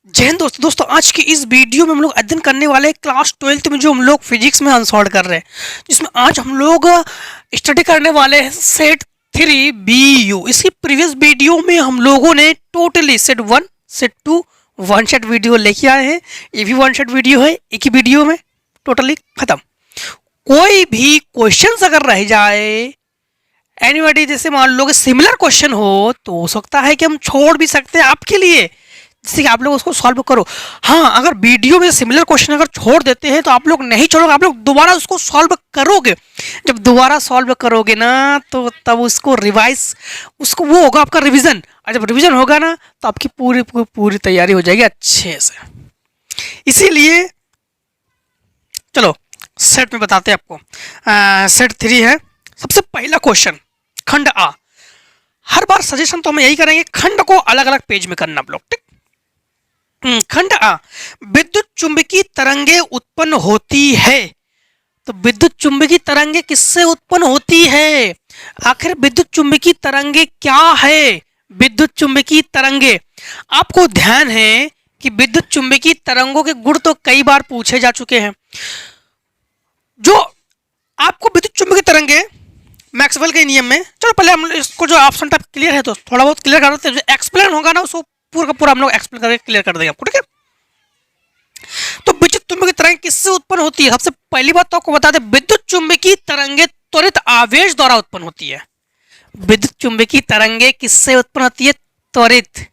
जय हिंद दोस्तों आज की इस वीडियो में हम लोग अध्ययन करने वाले हैं क्लास 12th में जो हम लोग फिजिक्स में अनसॉल्व कर रहे हैं, जिसमें आज हम लोग स्टडी करने वाले हैं सेट 3 BU। इसकी प्रीवियस वीडियो में हम लोगों ने totally set 1 set 2 one shot video लेके आए हैं। ये भी वन शॉट वीडियो है, एक ही वीडियो में टोटली खत्म। कोई भी क्वेश्चन अगर रह जाए एनीबॉडी, जैसे मान लो कि सिमिलर क्वेश्चन हो तो हो सकता है कि हम छोड़ भी सकते हैं आपके लिए, जैसे कि आप लोग उसको सॉल्व करो। हाँ, अगर वीडियो में सिमिलर क्वेश्चन अगर छोड़ देते हैं तो आप लोग नहीं छोड़ोगे, आप लोग दोबारा उसको सॉल्व करोगे। जब दोबारा सॉल्व करोगे ना तो तब उसको रिवाइज उसको वो होगा आपका रिवीजन, और जब रिवीजन होगा ना तो आपकी पूरी पूरी, पूरी तैयारी हो जाएगी अच्छे से। इसीलिए चलो सेट में बताते हैं आपको। सेट 3 है। सबसे पहला क्वेश्चन खंड आ। हर बार सजेशन तो हम यही करेंगे, खंड को अलग अलग पेज में करना आप लोग, ठीक। खंड आ, विद्युत चुंबकीय तरंगे उत्पन्न होती है। तो विद्युत चुंबकीय तरंगे किससे उत्पन्न होती है? आखिर विद्युत चुंबकीय तरंगे क्या है? विद्युत चुंबकीय तरंगे, आपको ध्यान है कि विद्युत चुंबकीय तरंगों के गुण तो कई बार पूछे जा चुके हैं। जो आपको विद्युत चुंबकीय तरंगे मैक्सवेल के नियम में, चलो पहले हम इसको जो ऑप्शन टाइप क्लियर है तो थोड़ा बहुत क्लियर कर देते हैं, जो एक्सप्लेन होगा ना उसको पूरा का पूरा हम लोग एक्सप्लेन करके क्लियर कर देंगे आपको, ठीक है। तो विद्युत चुंबकीय तरंगे किससे उत्पन्न होती है? सबसे पहली बात तो आपको बता दें, विद्युत चुंबकीय तरंगे त्वरित आवेश द्वारा उत्पन्न होती है। विद्युत चुंबकीय तरंगे किससे उत्पन्न होती है? त्वरित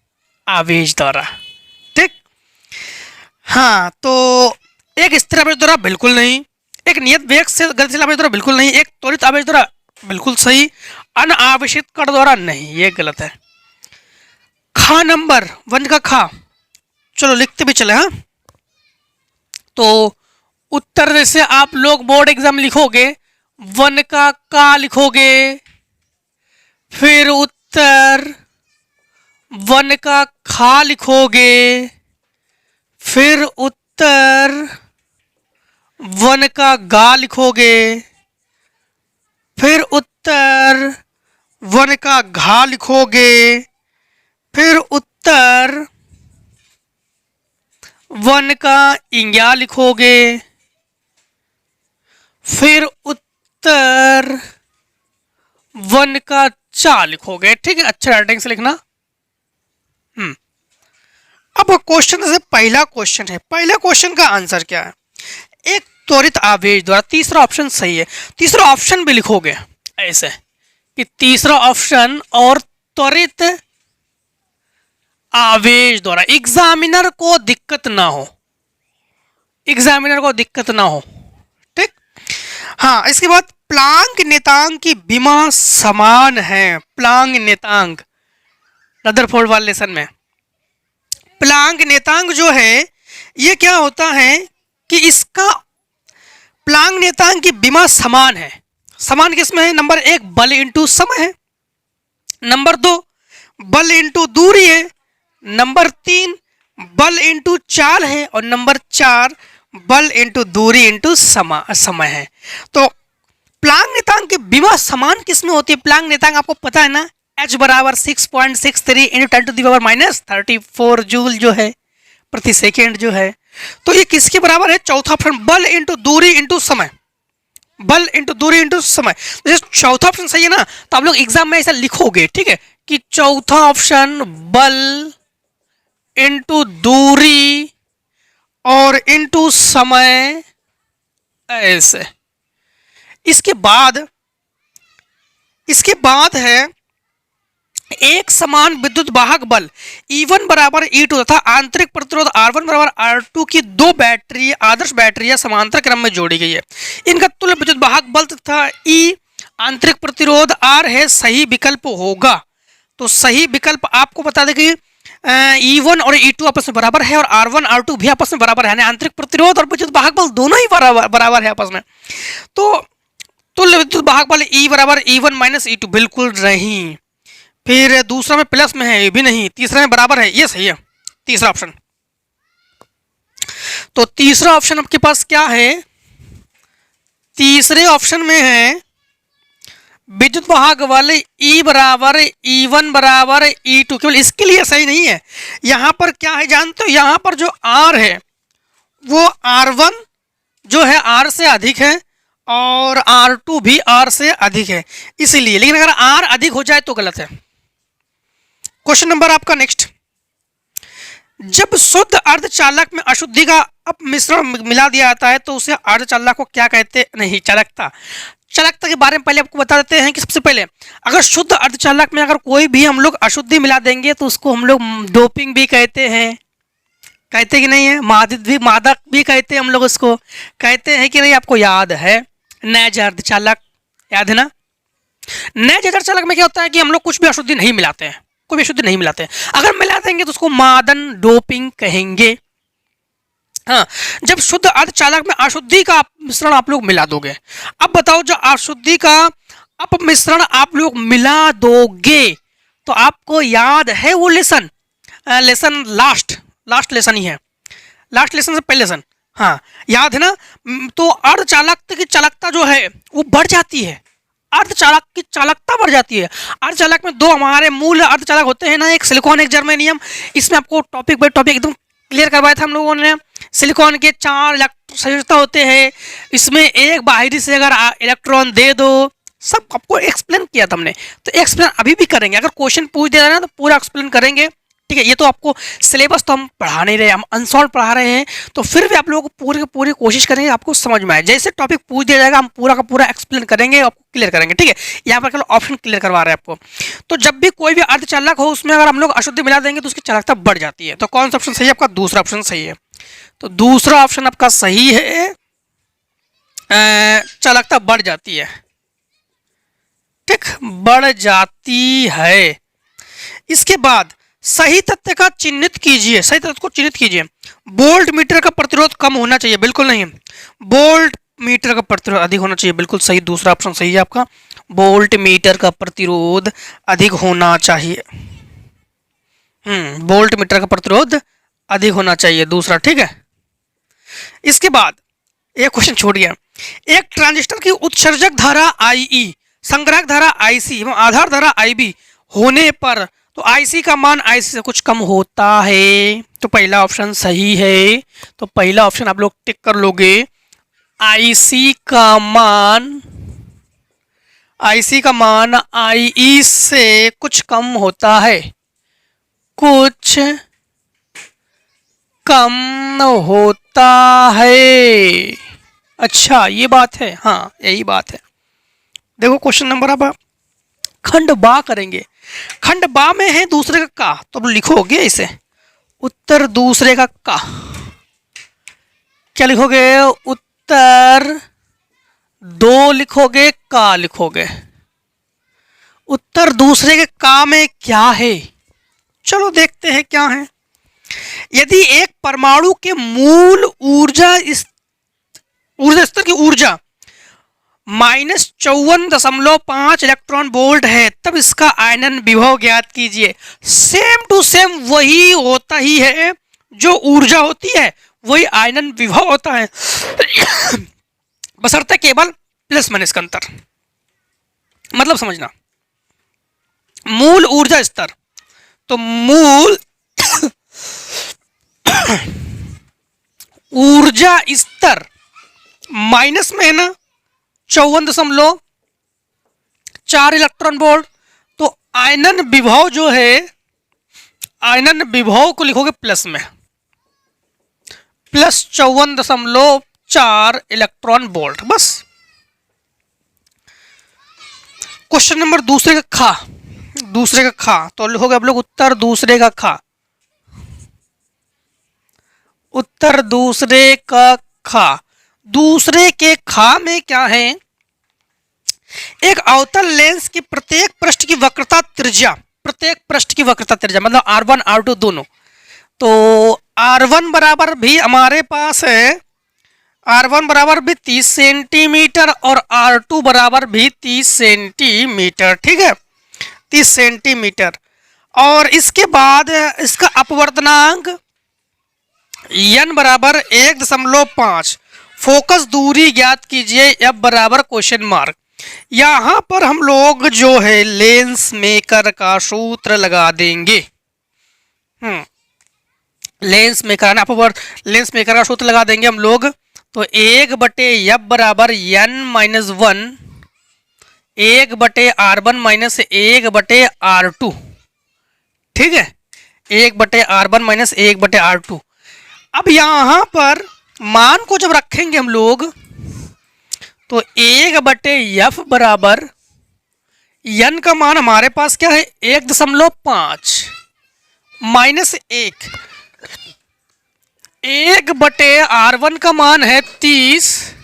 आवेश द्वारा, ठीक। हाँ, तो एक स्थिर आवेश द्वारा बिल्कुल नहीं, एक नियत वेग से गतिशील आवेश द्वारा बिल्कुल नहीं, एक त्वरित आवेश द्वारा बिल्कुल सही, अनावेशित कण द्वारा नहीं, ये गलत है। खा नंबर 1 का खा, चलो लिखते भी चले। हाँ, तो उत्तर जैसे आप लोग बोर्ड एग्जाम लिखोगे 1 का लिखोगे, फिर उत्तर 1 का खा लिखोगे, फिर उत्तर 1 का गा लिखोगे, फिर उत्तर 1 का घा लिखोगे, फिर उत्तर 1 का इंग्या लिखोगे, फिर उत्तर 1 का चा लिखोगे, ठीक है। अच्छा राइटिंग से लिखना। अब क्वेश्चन से पहला क्वेश्चन है, पहला क्वेश्चन का आंसर क्या है? एक त्वरित आवेश द्वारा, तीसरा ऑप्शन सही है। तीसरा ऑप्शन भी लिखोगे ऐसे कि तीसरा ऑप्शन और त्वरित आवेश द्वारा, एग्जामिनर को दिक्कत ना हो, एग्जामिनर को दिक्कत ना हो, ठीक। हाँ, इसके बाद प्लांक नेतांक की विमा समान है। प्लांक नेतांक रदरफोर्ड वाले लेसन में प्लांक नेतांक जो है ये क्या होता है कि इसका प्लांक नेतांक की विमा समान है। समान किसमें है? नंबर 1 बल इंटू समय है, नंबर 2 बल इंटू दूरी है, नंबर 3 बल इंटू चाल है, और नंबर 4 बल इंटू दूरी इंटू समय है। तो प्लांक नेतांक की विमा समान किसमें होती है? प्लांक नेतांक आपको पता है ना, H बराबर 6.63 इंटू 10⁻⁻34 जूल जो है प्रति सेकेंड जो है। तो ये किसके बराबर है? चौथा ऑप्शन बल इंटू दूरी इंटू समय, बल इंटू दूरी इंटू समय। जैसे चौथा ऑप्शन सही है ना, तो आप लोग एग्जाम में ऐसा लिखोगे, ठीक है, कि चौथा ऑप्शन बल इंटू दूरी और इंटू समय, ऐसे। इसके बाद है एक समान विद्युत वाहक बल E1 बराबर E2 तथा आंतरिक प्रतिरोध R1 बराबर R2 की दो बैटरी आदर्श बैटरियां समांतर क्रम में जोड़ी गई है। इनका तुल्य विद्युत वाहक बल तथा E आंतरिक प्रतिरोध R है, सही विकल्प होगा। तो सही विकल्प आपको बता दें कि E1 और E2 आपस में बराबर है, और R1 R2 भी आपस में बराबर है, आंतरिक प्रतिरोध और विद्युत वाहक बल दोनों ही बराबर है आपस में। तो तुल्य विद्युत वाहक बल E बराबर E1 माइनस E2 बिल्कुल नहीं। फिर दूसरा में प्लस में है, ये भी नहीं। तीसरा में बराबर है, ये सही है तीसरा ऑप्शन। तो तीसरा ऑप्शन आपके पास क्या है? तीसरे ऑप्शन में है विद्युत वाहक बल E बराबर E1 बराबर E2, केवल इसके लिए सही नहीं है। यहाँ पर क्या है जानते हो, यहाँ पर जो R है वो R1 जो है R से अधिक है और R2 भी R से अधिक है, इसीलिए। लेकिन अगर R अधिक हो जाए तो गलत है। क्वेश्चन नंबर आपका नेक्स्ट, जब शुद्ध अर्धचालक में अशुद्धि का अपमिश्रण मिला दिया जाता है तो उसे अर्धचालक को क्या कहते, नहीं चालकता। चालकता के बारे में पहले आपको बता देते हैं कि सबसे पहले अगर शुद्ध अर्धचालक में अगर कोई भी हम लोग अशुद्धि मिला देंगे तो उसको हम लोग डोपिंग भी कहते हैं, कहते कि नहीं है, मादक भी कहते हैं हम लोग उसको, कहते हैं कि नहीं, आपको याद है नैज अर्धचालक, याद है ना। नैज अर्धचालक में क्या होता है कि हम लोग कुछ भी अशुद्धि नहीं मिलाते हैं, कोई भी अशुद्धि नहीं मिलाते हैं। अगर मिला देंगे तो उसको मादन डोपिंग कहेंगे। हाँ, जब शुद्ध अर्धचालक में अशुद्धि का मिश्रण आप लोग मिला दोगे, अब बताओ जो अशुद्धि का अपमिश्रण आप लोग मिला दोगे तो आपको याद है वो लेसन लास्ट लेसन ही है, लास्ट लेसन से पहले लेसन, हाँ याद है ना। तो अर्धचालक की चालकता जो है वो बढ़ जाती है, अर्धचालक की चालकता बढ़ जाती है। अर्धचालक में दो हमारे मूल अर्धचालक होते हैं ना, एक सिलिकॉन एक जर्मेनियम। इसमें आपको टॉपिक बाय टॉपिक एकदम क्लियर करवाया था हम लोगों ने। सिलिकॉन के 4 संयोजकता होते हैं, इसमें एक बाहरी से अगर इलेक्ट्रॉन दे दो, सब आपको एक्सप्लेन किया था हमने। तो एक्सप्लेन अभी भी करेंगे, अगर क्वेश्चन पूछ दिया ना तो पूरा एक्सप्लेन करेंगे, ठीक है। ये तो आपको सिलेबस तो हम पढ़ा नहीं रहे, हम अनसॉल्व पढ़ा रहे हैं, तो फिर भी आप लोगों को पूरी की पूरी कोशिश करेंगे आपको समझ में आए। जैसे टॉपिक पूछ दिया जाएगा हम पूरा का पूरा एक्सप्लेन करेंगे, आपको क्लियर करेंगे, ठीक है। यहाँ पर केवल ऑप्शन क्लियर करवा रहे हैं आपको। तो जब भी कोई भी अर्धचालक हो उसमें अगर हम लोग अशुद्धि मिला देंगे तो उसकी चालकता बढ़ जाती है। तो कौन सा ऑप्शन सही है आपका, दूसरा ऑप्शन सही है। तो दूसरा ऑप्शन आपका सही है, चालकता बढ़ जाती है, ठीक, बढ़ जाती है। इसके बाद सही तथ्य का चिन्हित कीजिए, सही तथ्य को चिन्हित कीजिए। वोल्ट मीटर का प्रतिरोध कम होना चाहिए, बिल्कुल नहीं। वोल्ट मीटर का प्रतिरोध अधिक होना चाहिए, बिल्कुल सही, दूसरा ऑप्शन सही है आपका। वोल्ट मीटर का प्रतिरोध अधिक होना चाहिए, वोल्ट मीटर का प्रतिरोध अधिक होना चाहिए, दूसरा, ठीक है। इसके बाद एक क्वेश्चन छोड़ गया, एक ट्रांजिस्टर की उत्सर्जक धारा IE, संग्राहक धारा IC एवं आधार धारा IB होने पर तो IC का मान IC से कुछ कम होता है, तो पहला ऑप्शन सही है। तो पहला ऑप्शन आप लोग टिक कर लोगे, IC का मान IE से कुछ कम होता है, कुछ कम होता है। अच्छा ये बात है, हाँ यही बात है। देखो क्वेश्चन नंबर अब खंड बा करेंगे। खंड बा में है दूसरे का तो अब लिखोगे इसे उत्तर दूसरे का क्या लिखोगे, उत्तर 2 लिखोगे, का लिखोगे। उत्तर दूसरे के का में क्या है, चलो देखते हैं क्या है। यदि एक परमाणु के मूल ऊर्जा स्तर की ऊर्जा -54.5 इलेक्ट्रॉन वोल्ट है तब इसका आयनन विभव ज्ञात कीजिए। सेम टू सेम वही होता ही है, जो ऊर्जा होती है वही आयनन विभव होता है बशर्ते केवल प्लस माइनस का अंतर। मतलब समझना, मूल ऊर्जा स्तर, तो मूल ऊर्जा स्तर माइनस में है ना 54.4 इलेक्ट्रॉन वोल्ट, तो आयनन विभव जो है, आयनन विभव को लिखोगे प्लस में, प्लस 54.4 इलेक्ट्रॉन वोल्ट, बस। क्वेश्चन नंबर दूसरे का खा, तो लिखोगे आप लोग उत्तर दूसरे का खा, उत्तर दूसरे का खा। दूसरे के खा में क्या है, एक अवतल लेंस की प्रत्येक पृष्ठ की वक्रता त्रिज्या, मतलब R1 R2 दोनों, तो R1 बराबर भी हमारे पास है, R1 बराबर भी 30 सेंटीमीटर और R2 बराबर भी 30 सेंटीमीटर, ठीक है, 30 सेंटीमीटर। और इसके बाद इसका अपवर्तनांक n बराबर 1.5, फोकस दूरी ज्ञात कीजिए, F बराबर क्वेश्चन मार्क। यहां पर हम लोग जो है लेंस मेकर का सूत्र लगा देंगे। लेंस मेकर लेंस मेकर का सूत्र लगा देंगे हम लोग। तो 1/f बराबर n-1 1/r1 माइनस 1/r2। ठीक है, 1/r1 माइनस 1/r2। अब यहां पर मान को जब रखेंगे हम लोग तो 1/f बराबर n का मान हमारे पास क्या है 1.5 माइनस 1/r1 का मान है 30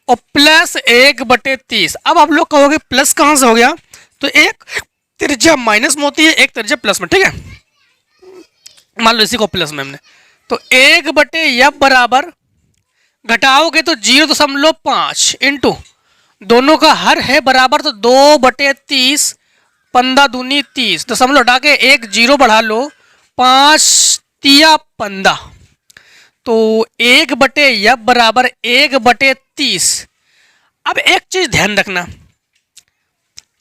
और प्लस 1/30। अब आप लोग कहोगे प्लस कहां से हो गया, तो एक त्रिज्या माइनस में होती है, एक त्रिज्या प्लस में। ठीक है, मान लो इसी को प्लस में हमने, तो 1/f बराबर घटाओगे तो 0.5 इंटू दोनों का हर है बराबर, तो 2/30 15 दूनी 30 दशमलव हटा के एक 0 बढ़ा लो 5 तिया 15। तो 1/f बराबर 1/30। अब एक चीज ध्यान रखना,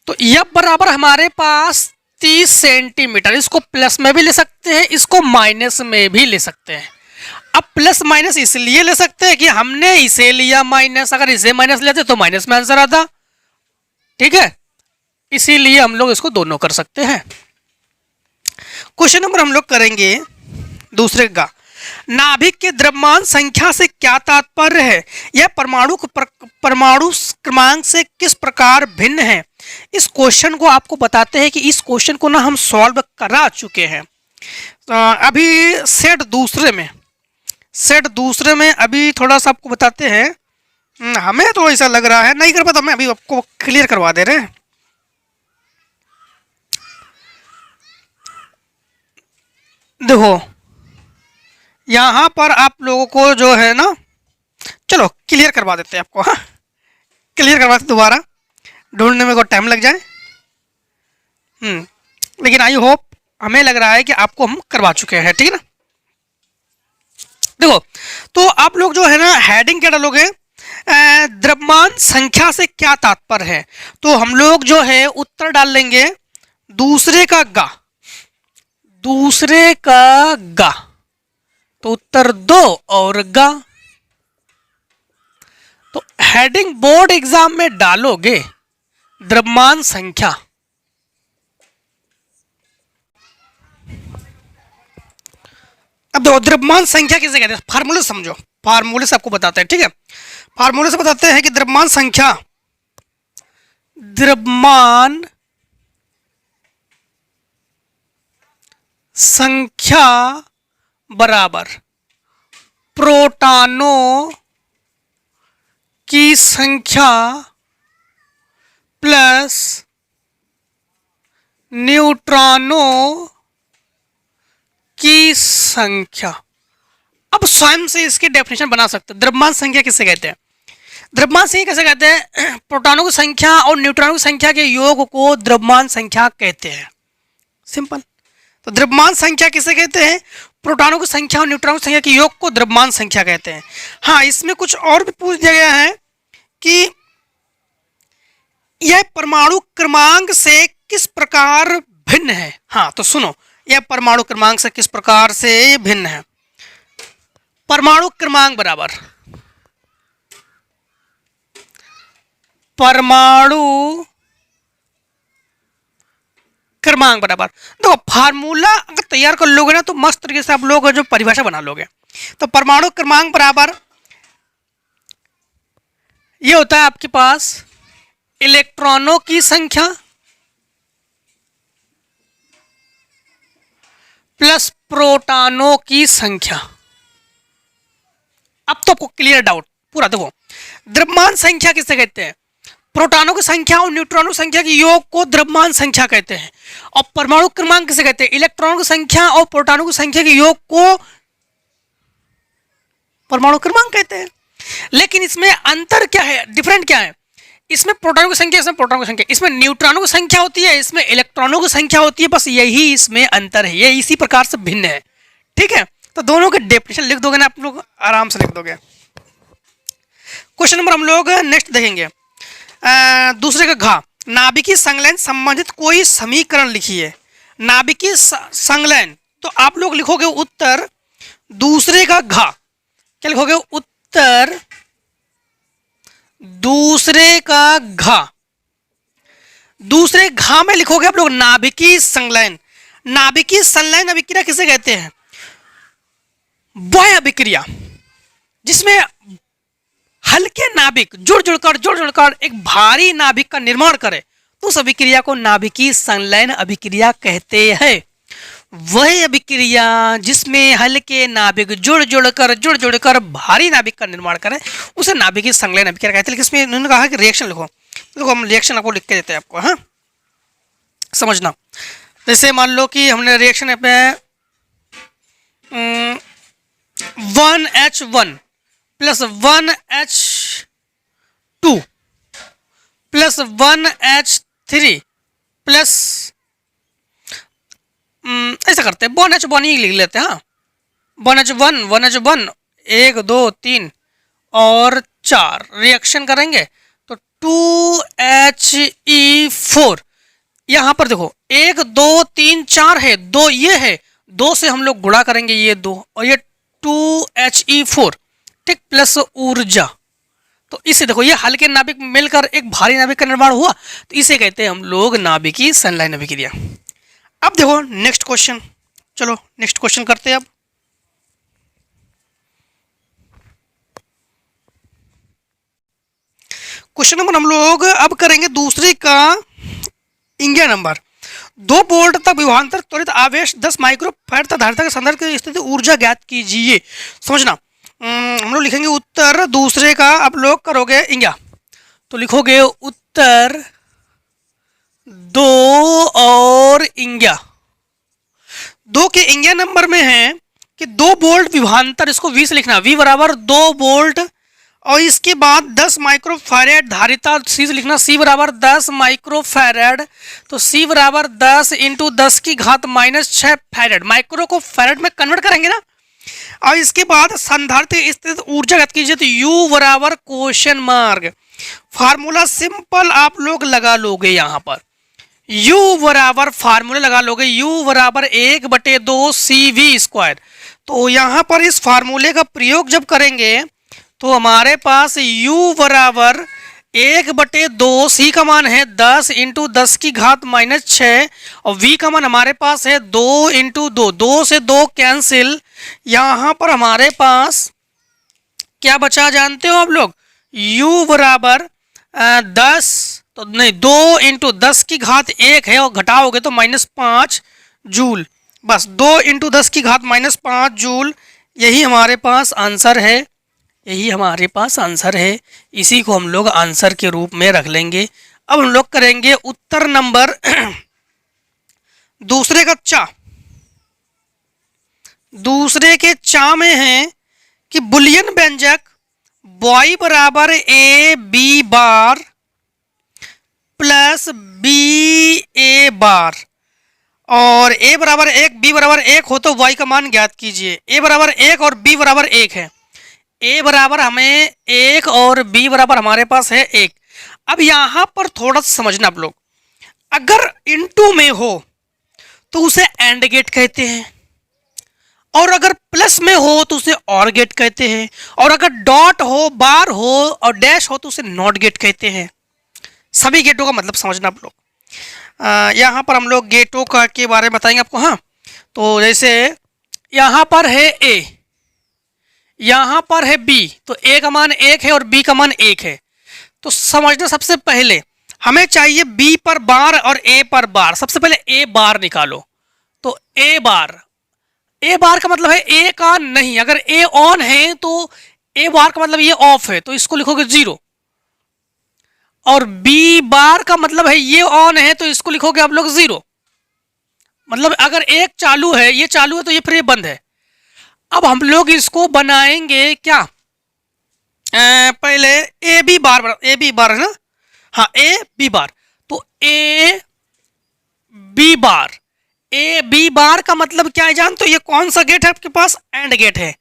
तो f बराबर हमारे पास 30 सेंटीमीटर। इसको प्लस में भी ले सकते हैं, इसको माइनस में भी ले सकते हैं। अब प्लस माइनस इसलिए ले सकते हैं कि हमने इसे लिया माइनस, अगर इसे माइनस लेते तो माइनस में आंसर आता। ठीक है, इसीलिए हम लोग इसको दोनों कर सकते हैं। क्वेश्चन नंबर हम लोग करेंगे दूसरे का, नाभिक के द्रव्यमान संख्या से क्या तात्पर्य है, यह परमाणु क्रमांक से किस प्रकार भिन्न है। इस क्वेश्चन को आपको बताते हैं कि इस क्वेश्चन को ना हम सॉल्व करा चुके हैं। अभी सेट दूसरे में अभी थोड़ा सा आपको बताते हैं। हमें तो ऐसा लग रहा है नहीं कर पाता, मैं अभी आपको क्लियर करवा दे रहे हैं। देखो यहां पर आप लोगों को जो है ना, चलो क्लियर करवा देते हैं आपको। हाँ, क्लियर करवाते दोबारा, ढूंढने में को टाइम लग जाए। लेकिन आई होप हमें लग रहा है कि आपको हम करवा चुके हैं। ठीक है ना, देखो तो आप लोग जो है ना हेडिंग क्या डालोगे, द्रव्यमान संख्या से क्या तात्पर्य है। तो हम लोग जो है उत्तर डाल लेंगे दूसरे का गा। तो उत्तर 2 और गा। तो हेडिंग बोर्ड एग्जाम में डालोगे द्रव्यमान संख्या। अब देखो द्रव्यमान संख्या किसे कहते हैं, फार्मूले समझो, फार्मूले से आपको बताते हैं। ठीक है, फार्मूले से बताते हैं कि द्रव्यमान संख्या बराबर प्रोटॉनों की संख्या प्लस न्यूट्रॉनों की संख्या। अब स्वयं से इसकी डेफिनेशन बना सकते हैं। द्रव्यमान संख्या किसे कहते हैं, द्रव्यमान संख्या किसे कहते हैं, प्रोटॉनों की संख्या और न्यूट्रॉनों की संख्या के योग को द्रव्यमान संख्या कहते हैं। सिंपल। तो द्रव्यमान संख्या किसे कहते हैं, प्रोटॉनों की संख्या और न्यूट्रॉनों की संख्या के योग को द्रव्यमान संख्या कहते हैं। हाँ, इसमें कुछ और भी पूछ दिया गया है कि यह परमाणु क्रमांक से किस प्रकार भिन्न है। हाँ, तो सुनो, यह परमाणु क्रमांक से किस प्रकार से भिन्न है। परमाणु क्रमांक बराबर देखो फार्मूला अगर तैयार कर लोगे ना तो मस्त तरीके से आप लोग जो परिभाषा बना लोगे। तो परमाणु क्रमांक बराबर ये होता है आपके पास इलेक्ट्रॉनों की संख्या प्लस प्रोटॉनों की संख्या। अब तो आपको क्लियर डाउट पूरा। देखो द्रव्यमान संख्या किसे कहते हैं, प्रोटॉनों की संख्या और न्यूट्रॉनों की संख्या के योग को द्रव्यमान संख्या कहते हैं। और परमाणु क्रमांक किसे कहते हैं, इलेक्ट्रॉनों की संख्या और प्रोटॉनों की संख्या के योग को परमाणु क्रमांक कहते हैं। लेकिन इसमें अंतर क्या है, डिफरेंट क्या है, इसमें प्रोटॉनों की संख्या, इसमें प्रोटॉनों की संख्या, इसमें न्यूट्रॉनों की संख्या होती है, इसमें इलेक्ट्रॉनों की संख्या होती है। बस यही इसमें अंतर है, ये इसी प्रकार से भिन्न है। ठीक है, तो दोनों के डेफिनेशन लिख दोगे ना आप लोग, आराम से लिख दोगे। क्वेश्चन नंबर हम लोग नेक्स्ट देखेंगे। दूसरे का घा, नाभिकीय संलयन संबंधित कोई समीकरण लिखिए। नाभिकीय संलयन, तो आप लोग लिखोगे उत्तर दूसरे का घा। क्या लिखोगे? उत्तर दूसरे का घा। दूसरे घा में लिखोगे आप लोग नाभिकीय संलयन। नाभिकीय संलयन अभिक्रिया किसे कहते हैं? वह अभिक्रिया जिसमें हल्के नाभिक जुड़ जुड़कर एक भारी नाभिक का निर्माण करे, तो उस अभिक्रिया को नाभिकीय संलयन अभिक्रिया कहते हैं। वह अभिक्रिया जिसमें हल्के नाभिक जुड़ जुड़कर भारी नाभिक का निर्माण करे, उसे नाभिकीय संलयन अभिक्रिया कहते हैं। लेकिन इसमें उन्होंने कहा कि रिएक्शन लिखो, देखो हम रिएक्शन आपको लिख के देते हैं आपको, हाँ समझना। जैसे मान लो कि हमने रिएक्शन पे 1H1 plus 1H2 plus 1H3 plus ऐसा करते हैं 1H1 ही लिख लेते हैं। हाँ 1H1 1 2 3 और 4 रिएक्शन करेंगे तो 2He4। यहाँ पर देखो 1 2 3 4 है, 2 ये है, 2 से हम लोग गुणा करेंगे ये 2 और ये 2He4, ठीक, प्लस ऊर्जा। तो इसे देखो ये हल्के नाभिक मिलकर एक भारी नाभिक का निर्माण हुआ, तो इसे कहते हैं हम लोग नाभिकीय संलयन अभिक्रिया। अब देखो नेक्स्ट क्वेश्चन, चलो नेक्स्ट क्वेश्चन करते हैं। अब क्वेश्चन नंबर हम लोग अब करेंगे दूसरे का इंगिया नंबर। 2 वोल्ट तक विभवांतर त्वरित आवेश 10 माइक्रोफैराड तक धारिता के संदर्भ की स्थिति ऊर्जा ज्ञात कीजिए। समझना, हम लोग लिखेंगे उत्तर दूसरे का, आप लोग करोगे इंगिया, तो लिखोगे उत्तर 2 और इंगिया। 2 के इंगिया नंबर में है कि 2 वोल्ट विभवांतर, इसको V से लिखना, V बराबर 2 वोल्ट और इसके बाद 10 माइक्रोफैराड धारिता, C से लिखना, C बराबर 10 माइक्रोफैराड, तो C बराबर 10 इंटू 10 की घात -6 फैराड। माइक्रो को फैराड में कन्वर्ट करेंगे ना, और इसके बाद संधारित्र स्थित ऊर्जा ज्ञात कीजिए, तो U बराबर क्वेश्चन मार्क। फार्मूला सिंपल आप लोग लगा लोगे, यहाँ पर U बराबर फार्मूला लगा लोगे, U बराबर 1/2 CV²। तो यहाँ पर इस फार्मूले का प्रयोग जब करेंगे तो हमारे पास U बराबर 1/2, C का मान है 10 इंटू 10 की घात -6 और V का मान हमारे पास है 2 इंटू 2, 2 से 2 कैंसिल। यहाँ पर हमारे पास क्या बचा जानते हो आप लोग? U बराबर 10, तो नहीं 2 इंटू 10 की घात 1 है और घटाओगे तो -5 जूल, बस 2 इंटू 10 की घात -5 जूल। यही हमारे आंसर है, यही हमारे पास आंसर है। इसी को हम लोग आंसर के रूप में रख लेंगे। अब हम लोग करेंगे उत्तर नंबर दूसरे का चा। दूसरे के चा में है कि बुलियन व्यंजक y बराबर a b bar plus b a बार और a बराबर 1 b बराबर 1 हो तो y का मान ज्ञात कीजिए। a बराबर 1 और b बराबर 1 है, a बराबर हमें 1 और b बराबर हमारे पास है 1। अब यहाँ पर थोड़ा सा समझना आप लोग, अगर इनटू में हो तो उसे एंड गेट कहते हैं, और अगर प्लस में हो तो उसे और गेट कहते हैं, और अगर डॉट हो, बार हो और डैश हो तो उसे नॉट गेट कहते हैं। सभी गेटों का मतलब समझना आप लोग। यहाँ पर हम लोग गेटों का के बारे में बताएंगे आपको। हाँ, तो जैसे यहाँ पर है a, यहाँ पर है b, तो a का मान 1 है और b का मान 1 है। तो समझना, सबसे पहले हमें चाहिए b पर बार और a पर बार। सबसे पहले a बार निकालो, तो a बार का मतलब है a का नहीं, अगर a ऑन है तो a बार का मतलब ये ऑफ है, तो इसको लिखोगे 0। और b बार का मतलब है ये ऑन है, तो इसको लिखोगे आप लोग 0। मतलब अगर एक चालू है, ये चालू है तो ये फिर ये बंद है। अब हम लोग इसको बनाएंगे क्या, पहले ए बी बार है ना, हाँ ए बी बार, तो ए बी बार का मतलब क्या है जानते हो? ये कौन सा गेट है आपके पास? एंड गेट है।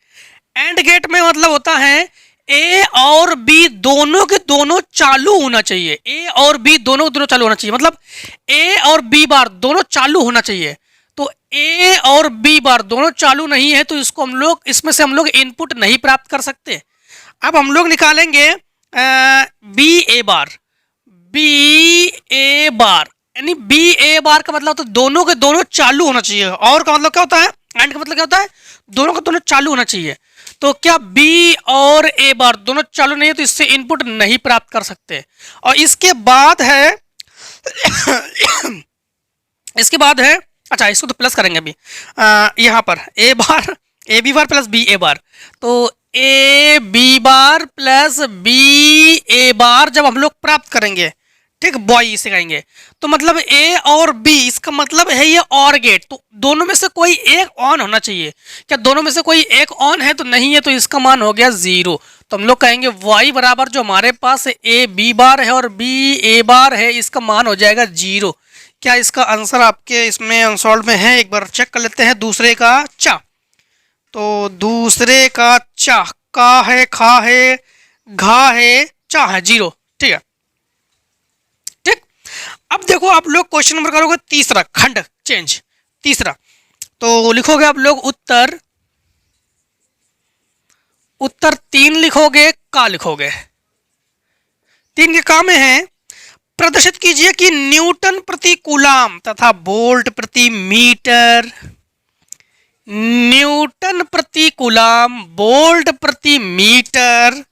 एंड गेट में मतलब होता है ए और बी दोनों के दोनों चालू होना चाहिए, ए और बी दोनों के दोनों चालू होना चाहिए, मतलब ए और बी बार दोनों चालू होना चाहिए। तो ए और बी बार दोनों चालू नहीं है तो इसको हम लोग, इसमें से हम लोग इनपुट नहीं प्राप्त कर सकते। अब हम लोग निकालेंगे B A bar, B A बार, यानी बी ए बार का मतलब तो दोनों के दोनों चालू होना चाहिए, और का मतलब क्या होता है, एंड का मतलब क्या होता है, दोनों के दोनों चालू होना चाहिए। तो क्या बी और ए बार दोनों चालू नहीं है तो इससे इनपुट नहीं प्राप्त कर सकते। और इसके बाद है इसके बाद है, अच्छा इसको तो प्लस करेंगे अभी, यहाँ पर A bar, A B bar plus B A bar, तो A B bar plus B A bar जब हम लोग प्राप्त करेंगे, ठीक, बॉय इसे कहेंगे, तो मतलब ए और बी, इसका मतलब है ये और गेट, तो दोनों में से कोई एक ऑन होना चाहिए। क्या दोनों में से कोई एक ऑन है, तो नहीं है, तो इसका मान हो गया 0। तो हम लोग कहेंगे y बराबर जो हमारे पास ए बी बार है और बी ए बार है, इसका मान हो जाएगा 0। क्या इसका आंसर आपके इसमें अनसॉल्व में है, एक बार चेक कर लेते हैं। दूसरे का चा, तो दूसरे का चा, का है, खा है, घा है, चा है, 0, ठीक है। ठीक, अब देखो आप लोग क्वेश्चन नंबर करोगे तीसरा, खंड चेंज तीसरा, तो लिखोगे आप लोग उत्तर, उत्तर 3 लिखोगे, का लिखोगे। 3 के का में है, प्रदर्शित कीजिए कि न्यूटन प्रति कूलाम तथा वोल्ट प्रति मीटर, न्यूटन प्रति कूलाम वोल्ट प्रति मीटर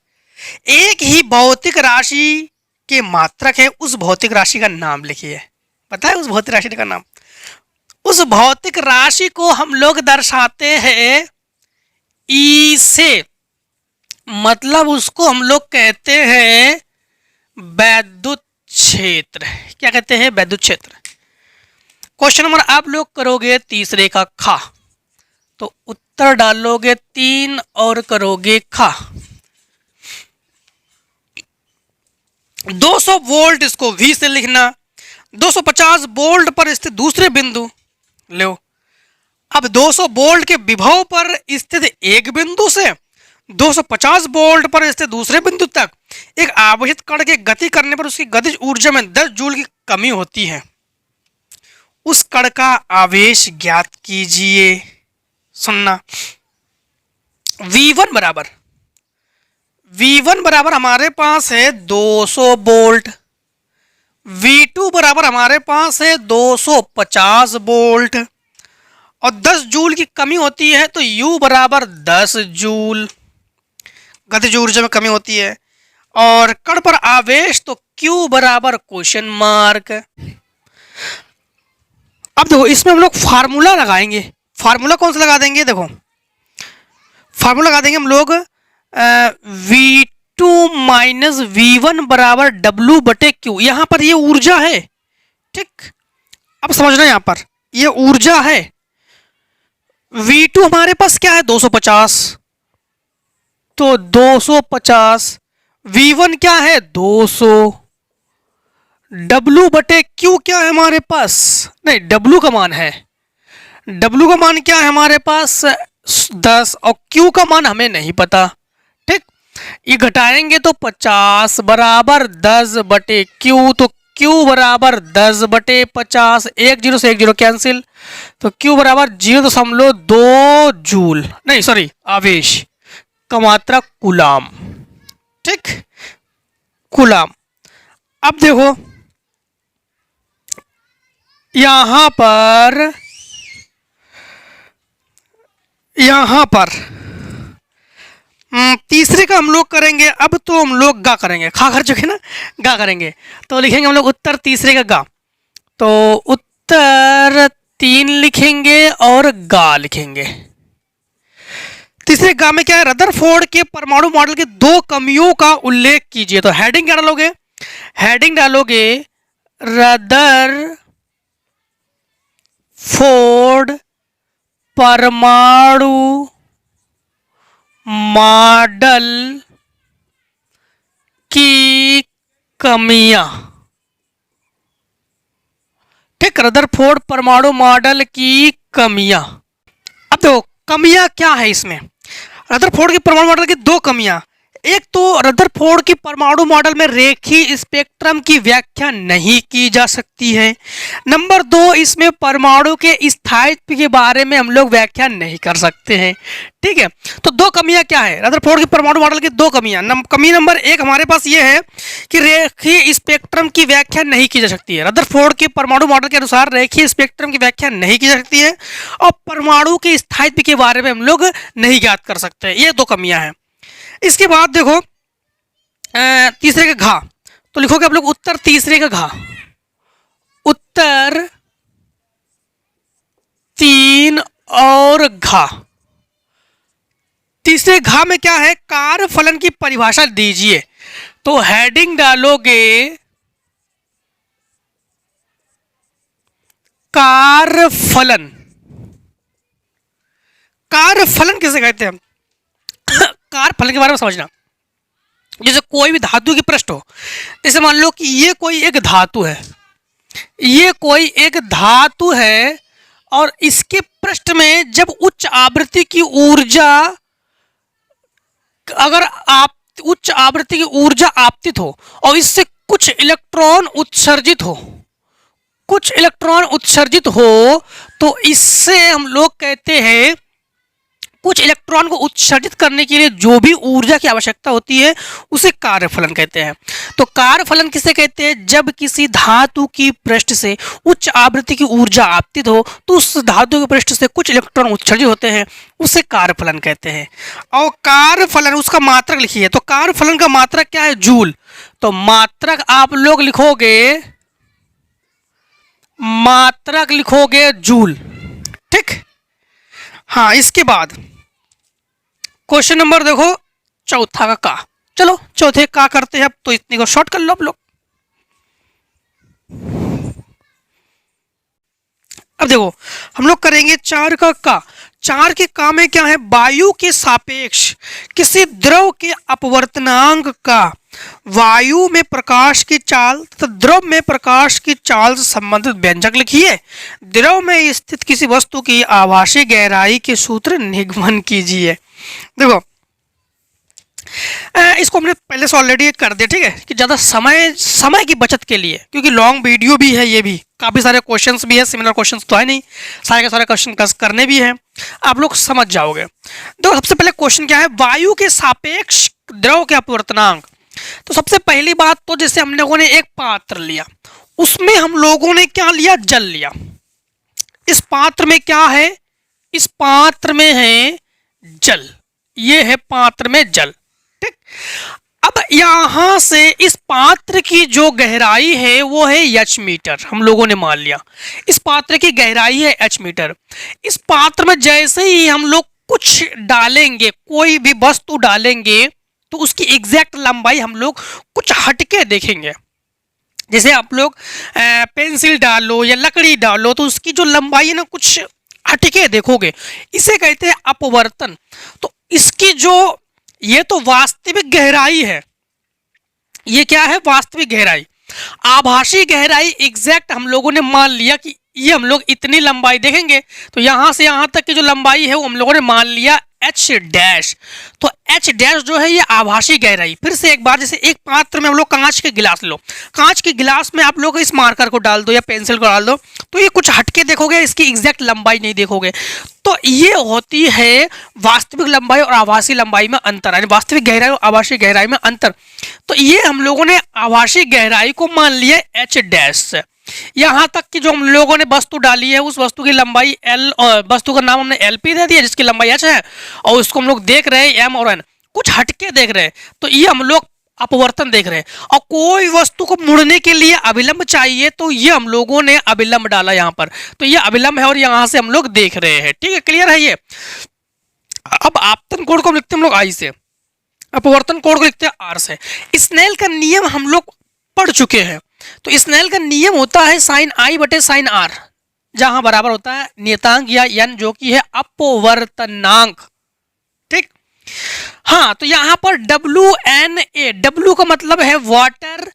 एक ही भौतिक राशि के मात्रक है। उस भौतिक राशि का नाम लिखिए। पता है उस भौतिक राशि का नाम? उस भौतिक राशि को हम लोग दर्शाते हैं ई से, मतलब उसको हम लोग कहते हैं वैद्युत क्षेत्र। क्या कहते हैं? वैद्युत क्षेत्र। क्वेश्चन नंबर आप लोग करोगे तीसरे का खा, तो उत्तर डालोगे 3 और करोगे खा। 200 वोल्ट, इसको V से लिखना। 250 वोल्ट पर स्थित दूसरे बिंदु लो। अब 200 वोल्ट के विभव पर स्थित एक बिंदु से 250 वोल्ट पर स्थित दूसरे बिंदु तक एक आवेशित कण के गति करने पर उसकी गतिज ऊर्जा में 10 जूल की कमी होती है। उस कण का आवेश ज्ञात कीजिए। सुनना, V1 बराबर हमारे पास है 200 वोल्ट, V2 बराबर हमारे पास है 250 वोल्ट और 10 जूल की कमी होती है, तो U बराबर 10 जूल गतिज ऊर्जा में कमी होती है। और कण पर आवेश तो Q बराबर क्वेश्चन मार्क। अब देखो इसमें हम लोग फार्मूला लगाएंगे। फार्मूला कौन सा लगा देंगे? देखो फार्मूला लगा देंगे हम लोग V2 माइनस V1 बराबर W बटे Q। यहां पर ये ऊर्जा है, ठीक। अब समझना, यहां पर ये ऊर्जा है। V2 हमारे पास क्या है? 250, तो 250। V1 क्या है? 200। W बटे Q क्या है हमारे पास? नहीं, W का मान है, W का मान क्या है हमारे पास? 10, और Q का मान हमें नहीं पता, ठीक। ये घटाएंगे तो 50 बराबर 10 बटे Q, तो Q बराबर 10 बटे 50। 1 0 से 1 0 कैंसिल, तो Q बराबर 0.2 जूल, नहीं सॉरी, आवेश का मात्रा कूलाम, ठीक, कूलाम। अब देखो यहां पर तीसरे का हम लोग करेंगे। अब तो हम लोग गा करेंगे, खा कर चुके ना, गा करेंगे, तो लिखेंगे हम लोग उत्तर तीसरे का गा। तो उत्तर 3 लिखेंगे और गा लिखेंगे। तीसरे गा में क्या है? रदरफोर्ड के परमाणु मॉडल की 2 कमियों का उल्लेख कीजिए। तो हेडिंग क्या डालोगे? हेडिंग डालोगे रदरफोर्ड परमाणु मॉडल की कमियां, ठीक, रदरफोर्ड परमाणु मॉडल की कमियां। अब देखो कमियां क्या है इसमें? रदरफोर्ड के परमाणु मॉडल की 2 कमियां। एक तो रदरफोर्ड की परमाणु मॉडल में रेखीय स्पेक्ट्रम की व्याख्या नहीं की जा सकती है। नंबर दो, इसमें परमाणु के स्थायित्व के बारे में हम लोग व्याख्या नहीं कर सकते हैं। ठीक है, तो दो कमियां क्या है रदरफोर्ड की परमाणु मॉडल की? दो कमियां। कमी नंबर एक हमारे पास ये है कि रेखीय स्पेक्ट्रम की व्याख्या नहीं की जा सकती है। रदरफोर्ड के परमाणु मॉडल के अनुसार रेखीय स्पेक्ट्रम की व्याख्या नहीं की जा सकती है और परमाणु के स्थायित्व के बारे में हम लोग नहीं ज्ञात कर सकते। ये दो कमियां हैं। इसके बाद देखो तीसरे का घा, तो लिखोगे आप लोग उत्तर तीसरे का घा, उत्तर 3 और घा। तीसरे घा में क्या है? कार्य फलन की परिभाषा दीजिए। तो हेडिंग डालोगे कार्य फलन। कार्य फलन किसे कहते हैं? कार्य फलन के बारे में समझना। जैसे कोई भी धातु की पृष्ठ हो, जैसे मान लो कि ये कोई एक धातु है, ये कोई एक धातु है और इसके पृष्ठ में जब उच्च आवृत्ति की ऊर्जा, अगर आप उच्च आवृत्ति की ऊर्जा आपतित हो और इससे कुछ इलेक्ट्रॉन उत्सर्जित हो, कुछ इलेक्ट्रॉन उत्सर्जित हो, तो इससे हम लोग कहते हैं कुछ इलेक्ट्रॉन को उत्सर्जित करने के लिए जो भी ऊर्जा की आवश्यकता होती है उसे कार्यफलन कहते हैं। तो कार्यफलन किसे कहते हैं? जब किसी धातु की पृष्ठ से उच्च आवृत्ति की ऊर्जा आपतित हो तो उस धातु के पृष्ठ से कुछ इलेक्ट्रॉन उत्सर्जित होते हैं, उसे कार्यफलन कहते हैं। और कार्यफलन उसका मात्रक लिखिए। तो कार्यफलन का मात्रक क्या है? जूल। तो मात्रक आप लोग लिखोगे, मात्रक लिखोगे जूल। ठीक, हाँ। इसके बाद क्वेश्चन नंबर देखो चौथा का। चलो चौथे का करते हैं अब, तो इतनी को शॉर्ट कर लो आप लोग। अब देखो हम लोग करेंगे 4 का। 4 के का में क्या है? वायु के सापेक्ष किसी द्रव के अपवर्तनांक का वायु में प्रकाश की चाल तथा द्रव में प्रकाश की चाल से संबंधित व्यंजक लिखिए। द्रव में स्थित किसी वस्तु की आभासी गहराई के सूत्र निगमन कीजिए। देखो इसको हमने पहले से ऑलरेडी कर दिया, ठीक है, कि ज़्यादा समय की बचत के लिए, क्योंकि लॉन्ग वीडियो भी है, ये भी काफ़ी सारे क्वेश्चंस भी है, सिमिलर क्वेश्चंस तो है नहीं, सारे के सारे क्वेश्चन करने भी हैं, आप लोग समझ जाओगे। देखो सबसे पहले क्वेश्चन क्या है? वायु के सापेक्ष द्रव के अपवर्तनांक। तो सबसे पहली बात तो जैसे हम लोगों ने एक पात्र लिया, उसमें हम लोगों ने क्या लिया? जल लिया। इस पात्र में क्या है? इस पात्र में है जल, ये है पात्र में जल। ठीक, अब यहां से इस पात्र की जो गहराई है वो है h मीटर, हम लोगों ने मान लिया इस पात्र की गहराई है h मीटर। इस पात्र में जैसे ही हम लोग कुछ डालेंगे, कोई भी वस्तु डालेंगे, तो उसकी एग्जैक्ट लंबाई हम लोग कुछ हटके देखेंगे। जैसे आप लोग पेंसिल डालो या लकड़ी डालो तो उसकी जो लंबाई है ना कुछ हटके देखोगे, इसे कहते हैं अपवर्तन। तो इसकी जो ये तो वास्तविक गहराई है, ये क्या है? वास्तविक गहराई। आभासी गहराई एग्जैक्ट हम लोगों ने मान लिया कि ये हम लोग इतनी लंबाई देखेंगे, तो यहां से यहां तक की जो लंबाई है वो हम लोगों ने मान लिया h डैश। तो h डैश जो है ये आभासी गहराई। फिर से एक बार, जैसे एक पात्र में हम लोग कांच के गिलास लो, कांच के गिलास में आप लोग इस मार्कर को डाल दो या पेंसिल को डाल दो, तो ये कुछ हटके देखोगे, इसकी एग्जैक्ट लंबाई नहीं देखोगे। तो ये होती है वास्तविक लंबाई और आभासी लंबाई में अंतर, यानी वास्तविक गहराई और आभासी गहराई में अंतर। तो ये हम लोगों ने आभासी गहराई को मान लिया h डैश से। यहां तक कि जो हम लोगों ने वस्तु डाली है उस वस्तु की लंबाई l, और वस्तु का नाम हमने LP दे दिया जिसकी लंबाई h है, और उसको हम लोग देख रहे हैं m और n, कुछ हटके देख रहे हैं, तो ये हम लोग अपवर्तन देख रहे हैं। और कोई वस्तु को मुड़ने के लिए अभिलंब चाहिए, तो ये हम लोगों ने अभिलंब डाला यहाँ पर, तो ये अभिलंब है और यहाँ से हम लोग देख रहे हैं। ठीक है, क्लियर है ये। अब आपतन कोण को हम लिखते हैं हम लोग I से, अपवर्तन कोण को लिखते हैं R से। स्नेल का नियम हम लोग पढ़ चुके हैं। तो स्नेल का नियम होता है साइन I बटे साइन R, जहां बराबर होता है नियतांक या n, जो कि है अपवर्तनांक। ठीक, हाँ। तो यहां पर WNA, W का मतलब है वाटर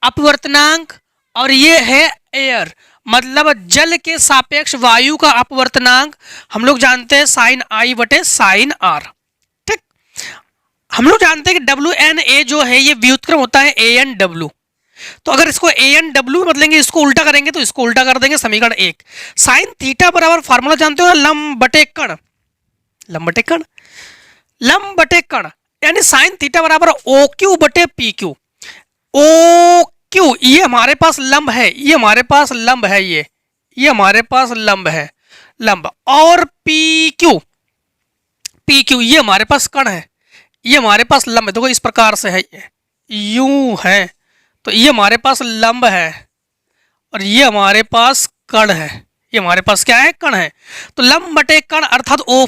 अपवर्तनांक, और ये है एयर, मतलब जल के सापेक्ष वायु का अपवर्तनांक हम लोग जानते हैं साइन I बटे साइन R। ठीक, हम लोग जानते हैं कि डब्ल्यू एन ए जो है ये व्युत्क्रम होता है ए एन डब्ल्यू। तो अगर इसको ए एन डब्ल्यू बदलेंगे, इसको उल्टा करेंगे तो इसको उल्टा कर देंगे। समीकरण एक, साइन थीटा बराबर फार्मूला जानते हो ना, लंब बटे कण, लंब बटे कण, लंब बटे कण, यानी साइन थीटा बराबर ओ क्यू बटे पी क्यू। ओ क्यू ये हमारे पास लंब है, ये हमारे पास लंब है, ये हमारे पास लंब है, लंब, और पी क्यू, पी क्यू ये हमारे पास कण है, ये हमारे पास लंब है। देखो इस प्रकार से है, ये यूं है, तो ये हमारे पास लंब है और ये हमारे पास कण है, ये हमारे पास क्या है, कण है। तो लंब बटे कण अर्थात ओ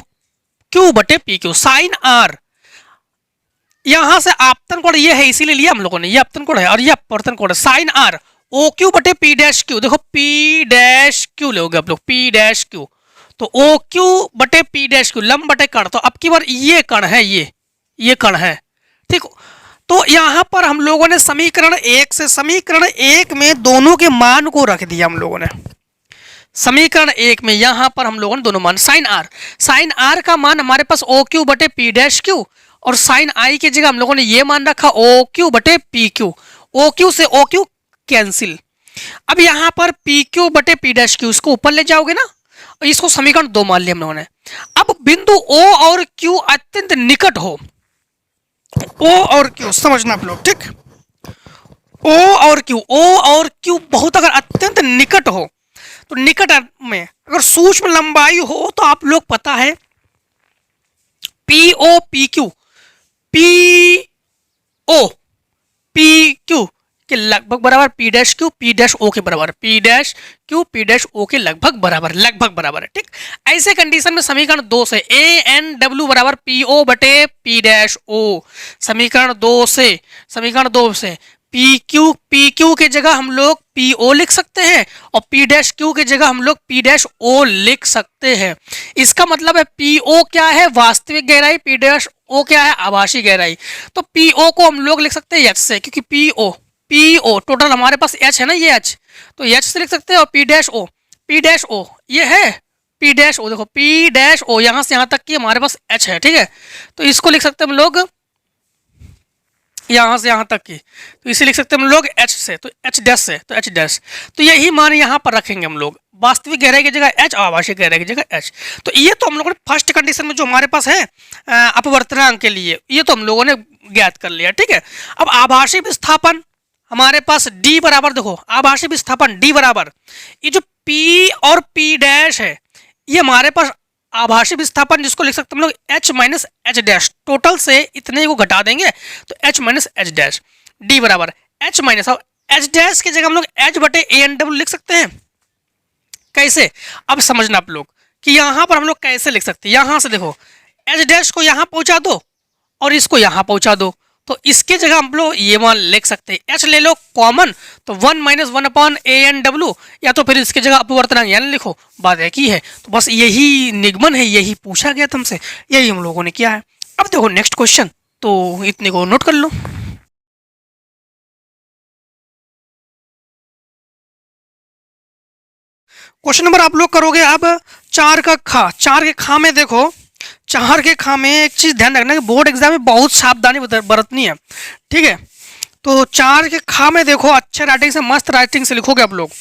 क्यू बटे पी क्यू। साइन आर, यहां से आपतन कोण ये है, इसीलिए लिया हम लोगों ने, ये आपतन कोण है और ये अपवर्तन कोण है। साइन आर ओ क्यू बटे पी डैश क्यू, देखो पी डैश क्यू लोगे आप लोग, पी डैश क्यू, तो ओ क्यू बटे पी डैश क्यू, लंब बटे कण। तो अब की बार ये कण है, ये कण है, ठीक। तो यहां पर हम लोगों ने समीकरण एक से समीकरण एक में दोनों के मान को रख दिया हम लोगों ने। समीकरण एक में यहां पर हम लोगों ने दोनों मान, साइन आर का मान हमारे पास ओ क्यू बटे पी डैश क्यू, और साइन आई की जगह हम लोगों ने ये मान रखा ओ क्यू बटे पी क्यू। ओ क्यू से ओ क्यू कैंसिल। अब यहां पर पी क्यू बटे पी डैश क्यू, इसको ऊपर ले जाओगे ना, और इसको समीकरण दो मान लिया हम लोगों ने। अब बिंदु ओ और क्यू अत्यंत निकट हो, ओ और क्यू समझना आप लोग, ठीक। ओ और क्यू बहुत अगर अत्यंत निकट हो, तो निकट में अगर सूक्ष्म लंबाई हो तो आप लोग पता है P O P Q, P O P Q के लगभग बराबर, P dash Q P dash O के बराबर, P dash Q P dash O के लगभग बराबर है, ठीक। ऐसे कंडीशन में समीकरण दो से ए एन डब्ल्यू बराबर पी ओ बटे पी डैश ओ, समीकरण दो से पी क्यू के जगह हम लोग पी ओ लिख सकते हैं और पी डैश क्यू के जगह हम लोग पी डैश ओ लिख सकते हैं। इसका मतलब है पी ओ क्या है, वास्तविक गहराई, पी डैश ओ क्या है, आभासी गहराई। तो पी ओ को हम लोग लिख सकते हैं एच से, क्योंकि पी ओ टोटल हमारे पास एच है ना, ये एच, तो एच से लिख सकते हैं। और पी डैश ओ ये है, पी डैश ओ देखो, पी डैश ओ यहां से यहां तक की हमारे पास एच है, ठीक है। तो इसको लिख सकते हैं हम लोग यहां से यहां तक की, तो इसे लिख सकते हैं हम लोग एच से, तो एच डैश से, तो एच डैश। तो यही मान यहां पर रखेंगे हम लोग, वास्तविक गहराई की जगह एच, आभासी गहराई की जगह एच। तो ये तो हम लोगों ने फर्स्ट कंडीशन में जो हमारे पास है अपवर्तनांक के लिए, ये तो हम लोगों ने ज्ञात कर लिया, ठीक है। अब आभासी विस्थापन हमारे पास डी बराबर, देखो आभासी विस्थापन डी बराबर, ये जो पी और पी डैश है ये हमारे पास आभासी विस्थापन, जिसको लिख सकते हैं हम लोग H minus H dash, total से इतने को घटा देंगे तो H minus H dash, D बराबर एच माइनस, और एच डैश की जगह हम लोग एच बटे ए एन डब्ल्यू लिख सकते हैं। कैसे, अब समझना आप लोग कि यहां पर हम लोग कैसे लिख सकते हैं। यहां से देखो एच डैश को यहां पहुंचा दो और इसको यहां पहुंचा दो, तो इसके जगह हम लोग ये मान लिख सकते हैं, एच ले लो कॉमन, तो 1 minus 1 upon A N W, या तो फिर इसके जगह अपवर्तनांक एन लिखो, बात एक ही है। तो बस यही निगमन है, यही पूछा गया तुमसे, यही हम लोगों ने किया है। अब देखो नेक्स्ट क्वेश्चन, तो इतने को नोट कर लो। क्वेश्चन नंबर आप लोग करोगे अब 4 का खा, 4 के खा में देखो, 4 के खा में एक चीज ध्यान रखना कि बोर्ड एग्जाम में बहुत सावधानी बरतनी है, ठीक है। तो 4 के खा में देखो, अच्छे राइटिंग से, मस्त राइटिंग से लिखोगे आप लोग,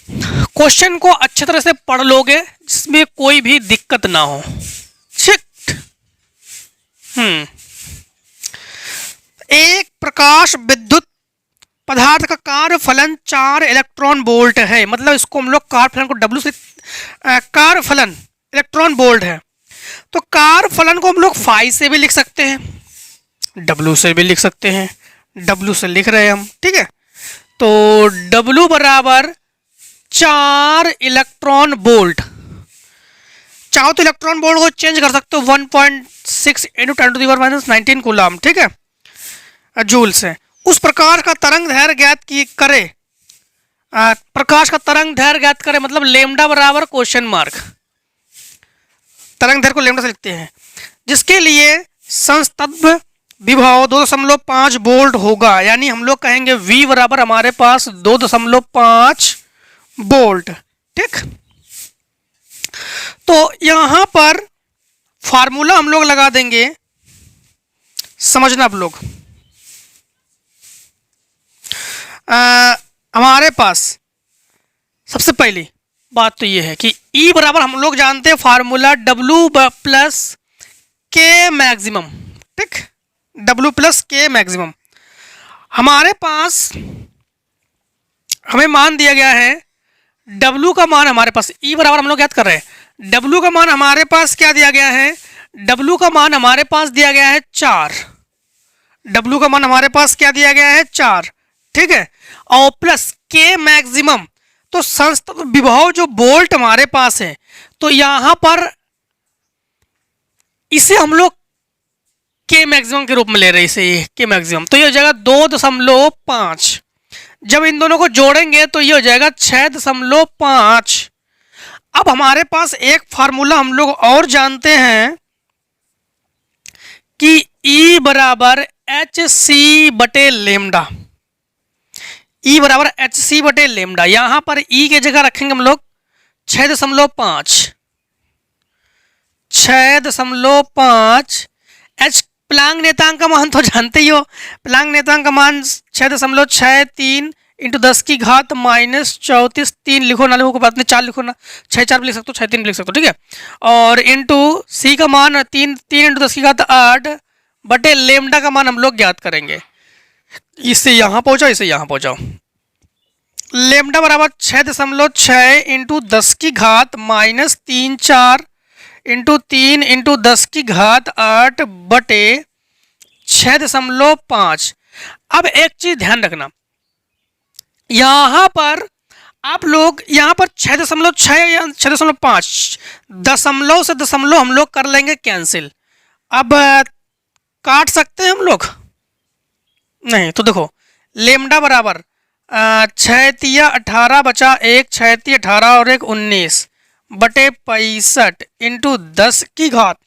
क्वेश्चन को अच्छे तरह से पढ़ लोगे जिसमें कोई भी दिक्कत ना हो, ठीक। एक प्रकाश विद्युत पदार्थ का कार्य फलन 4 इलेक्ट्रॉन वोल्ट है, मतलब इसको हम लोग कार्य फलन को डब्ल्यू से, कार्य फलन इलेक्ट्रॉन वोल्ट है, तो कार्य फलन को हम लोग फाई से भी लिख सकते हैं, डब्ल्यू से भी लिख सकते हैं, डब्ल्यू से लिख रहे हैं हम, ठीक है। तो डब्ल्यू बराबर 4 इलेक्ट्रॉन वोल्ट, चाहो तो इलेक्ट्रॉन वोल्ट को चेंज कर सकते हो 1.6 इंटू 10⁻⁻⁹ कूलम, ठीक है, जूल से। उस प्रकार का तरंग दैर्घ्य ज्ञात की करे, प्रकाश का तरंग दैर्घ्य ज्ञात करे, मतलब लेमडा बराबर क्वेश्चन मार्क, तरंग दैर्घ्य को लेमडा से लिखते हैं, जिसके लिए संस्तब्ध विभव 2.5 वोल्ट होगा, यानी हम लोग कहेंगे V बराबर हमारे पास 2.5 वोल्ट, ठीक। तो यहां पर फार्मूला हम लोग लगा देंगे समझना आप लोग। हमारे पास सबसे पहली बात तो ये है कि E बराबर हम लोग जानते हैं फार्मूला W प्लस के मैक्सिमम, ठीक, W प्लस के मैक्सिमम। हमारे पास हमें मान दिया गया है W का मान, हमारे पास E बराबर हम लोग याद कर रहे हैं, W का मान हमारे पास क्या दिया गया है, W का मान हमारे पास दिया गया है 4, W का मान हमारे पास क्या दिया गया है 4, ठीक है, और प्लस के मैक्सिमम, तो संस्थ विभव जो वोल्ट हमारे पास है, तो यहां पर इसे हम लोग के मैक्सिमम के रूप में ले रहे हैं, इसे के मैक्सिमम, तो ये हो जाएगा 2.5। जब इन दोनों को जोड़ेंगे तो ये हो जाएगा 6.5। अब हमारे पास एक फार्मूला हम लोग और जानते हैं कि E बराबर एच सी बटे लेमडा, E बराबर एच सी बटे लेमडा। यहां पर E की जगह रखेंगे हम लोग 6.5, 6.5। एच प्लांक नेतांक का मान तो जानते ही हो, प्लांक नेतांक का मान 6.63 इंटू 10 की घात माइनस 34, 3 लिखो ना लिखो कोई बात नहीं, 4 लिखो ना, 6 4 भी लिख सकते हो, 6 3 भी लिख सकते हो, ठीक है। और इंटू सी का मान 3 इंटू 10 की घात 8 बटे लेमडा का मान हम लोग ज्ञात करेंगे। इससे यहाँ पहुँचाओ, इसे यहाँ पहुँचाओ। लेमडा बराबर 6.6 इंटू 10 की घात माइनस 3 4 इंटू 3 इंटू 10 की घात 8 बटे 6.5। अब एक चीज ध्यान रखना, यहां पर आप लोग यहाँ पर 6.6 या 6.5 दशमलव से दशमलव हम लोग कर लेंगे कैंसिल। अब काट सकते हैं हम लोग नहीं, तो देखो लेमडा बराबर 6 तिया 18 बचा 1, 6 तिया 18 और 1 19 बटे 65 इंटू 10 की घात,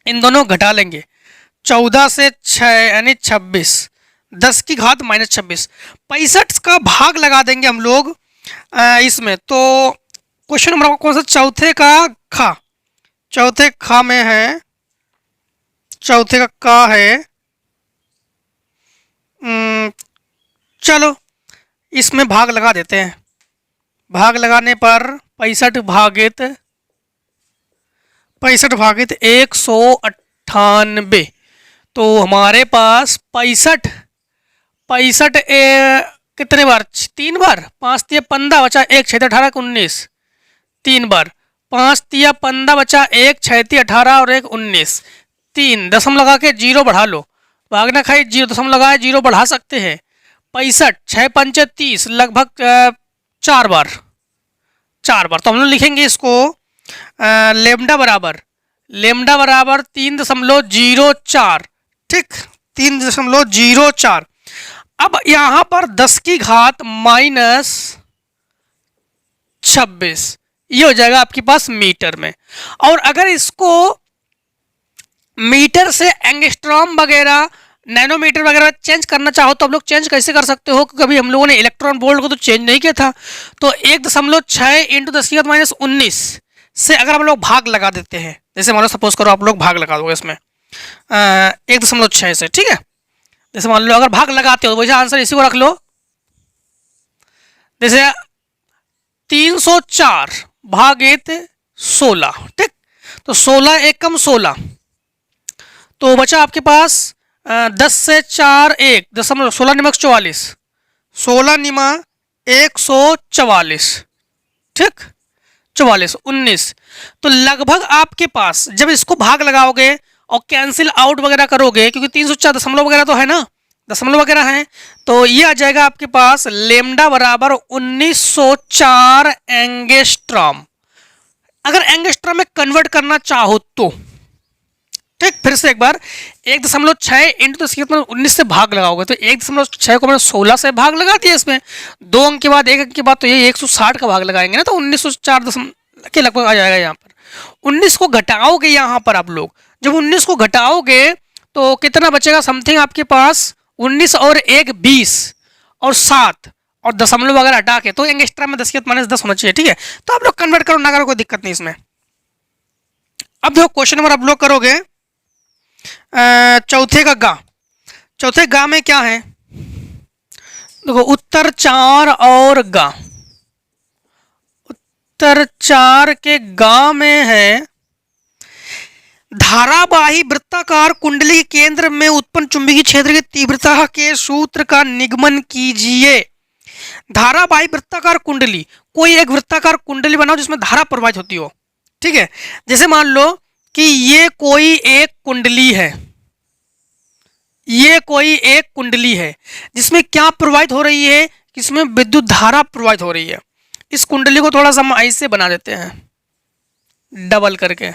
इन दोनों घटा लेंगे, 14 से 6 यानी 26, 10 की घात माइनस 26, 65 का भाग लगा देंगे हम लोग इसमें। तो क्वेश्चन नंबर कौन सा, चौथे का खा, चौथे खा में है, चौथे का का है, चलो इसमें भाग लगा देते हैं। भाग लगाने पर 65 भागित 198, तो हमारे पास 65 कितने बार, 3 बार, 5 तिया 15 बचा 1, 6 18 19, 3 बार, 5 तिया 15 बचा 1, 6 तिया 18 और 1 19, 3 दशम लगा के 0 बढ़ा लो, भागना खाई 0 दशम लगाए 0 बढ़ा सकते हैं, 65 6 पंचे 30 लगभग 4 बार, तो हम लोग लिखेंगे इसको लेमडा बराबर 3.04, ठीक, 3.04। अब यहां पर 10 की घात माइनस 26, ये हो जाएगा आपके पास मीटर में। और अगर इसको मीटर से एंगस्ट्रॉम वगैरह नैनोमीटर वगैरह चेंज करना चाहो तो आप लोग चेंज कैसे कर सकते हो, कभी हम लोगों ने इलेक्ट्रॉन वोल्ट को तो चेंज नहीं किया था। तो 1.6 इंटू 10 की घात माइनस 19 से अगर हम लोग भाग लगा देते हैं, जैसे मान लो सपोज करो आप लोग भाग लगा दोगे इसमें 1.6 से, ठीक है, जैसे मान लो अगर भाग लगाते हो तो वैसे आंसर इसी को रख लो, जैसे 304 भागित 16, ठीक, तो 16 एकम 16, तो बचा आपके पास 10 से 4 1 दशमलव 16 निमक 44, 16 निमा 144, ठीक, 44 19, तो लगभग आपके पास जब इसको भाग लगाओगे और कैंसिल आउट वगैरह करोगे, क्योंकि 304 दशमलव वगैरह तो है ना, दशमलव वगैरह है, तो ये आ जाएगा आपके पास लेमडा बराबर 1904 एंगस्ट्रॉम। अगर एंगस्ट्रॉम में कन्वर्ट करना चाहो तो, ठीक, फिर से एक बार 1.6 इंटू 10 की घात 19 से भाग लगाओगे तो 1.6 को मैंने 16 से भाग लगा दिया, इसमें 2 अंक के बाद 1 अंक के बाद तो ये 160 का भाग लगाएंगे ना, तो 1904 दशमलव के लगभग आ जाएगा। यहाँ पर 19 को घटाओगे, यहाँ पर आप लोग जब 19 को घटाओगे तो कितना बचेगा, समथिंग आपके पास 19 और 1 20 और 7 और दशमलव वगैरह हटा के, तो एंगस्ट्रॉम में 10 की घात माइनस 10 होना चाहिए, ठीक है। तो आप लोग कन्वर्ट करो ना करो कोई दिक्कत नहीं इसमें। अब देखो क्वेश्चन नंबर आप लोग करोगे चौथे का गा, चौथे गा में क्या है, देखो उत्तर 4 और गा, उत्तर 4 के गा में है धारावाही वृत्ताकार कुंडली के केंद्र में उत्पन्न चुंबकीय क्षेत्र की तीव्रता के सूत्र का निगमन कीजिए। धारावाही वृत्ताकार कुंडली, कोई एक वृत्ताकार कुंडली बनाओ जिसमें धारा प्रवाहित होती हो, ठीक है। जैसे मान लो कि ये कोई एक कुंडली है, ये कोई एक कुंडली है जिसमें क्या प्रवाहित हो रही है, इसमें विद्युत धारा प्रवाहित हो रही है। इस कुंडली को थोड़ा सा हम ऐसे बना देते हैं, डबल करके,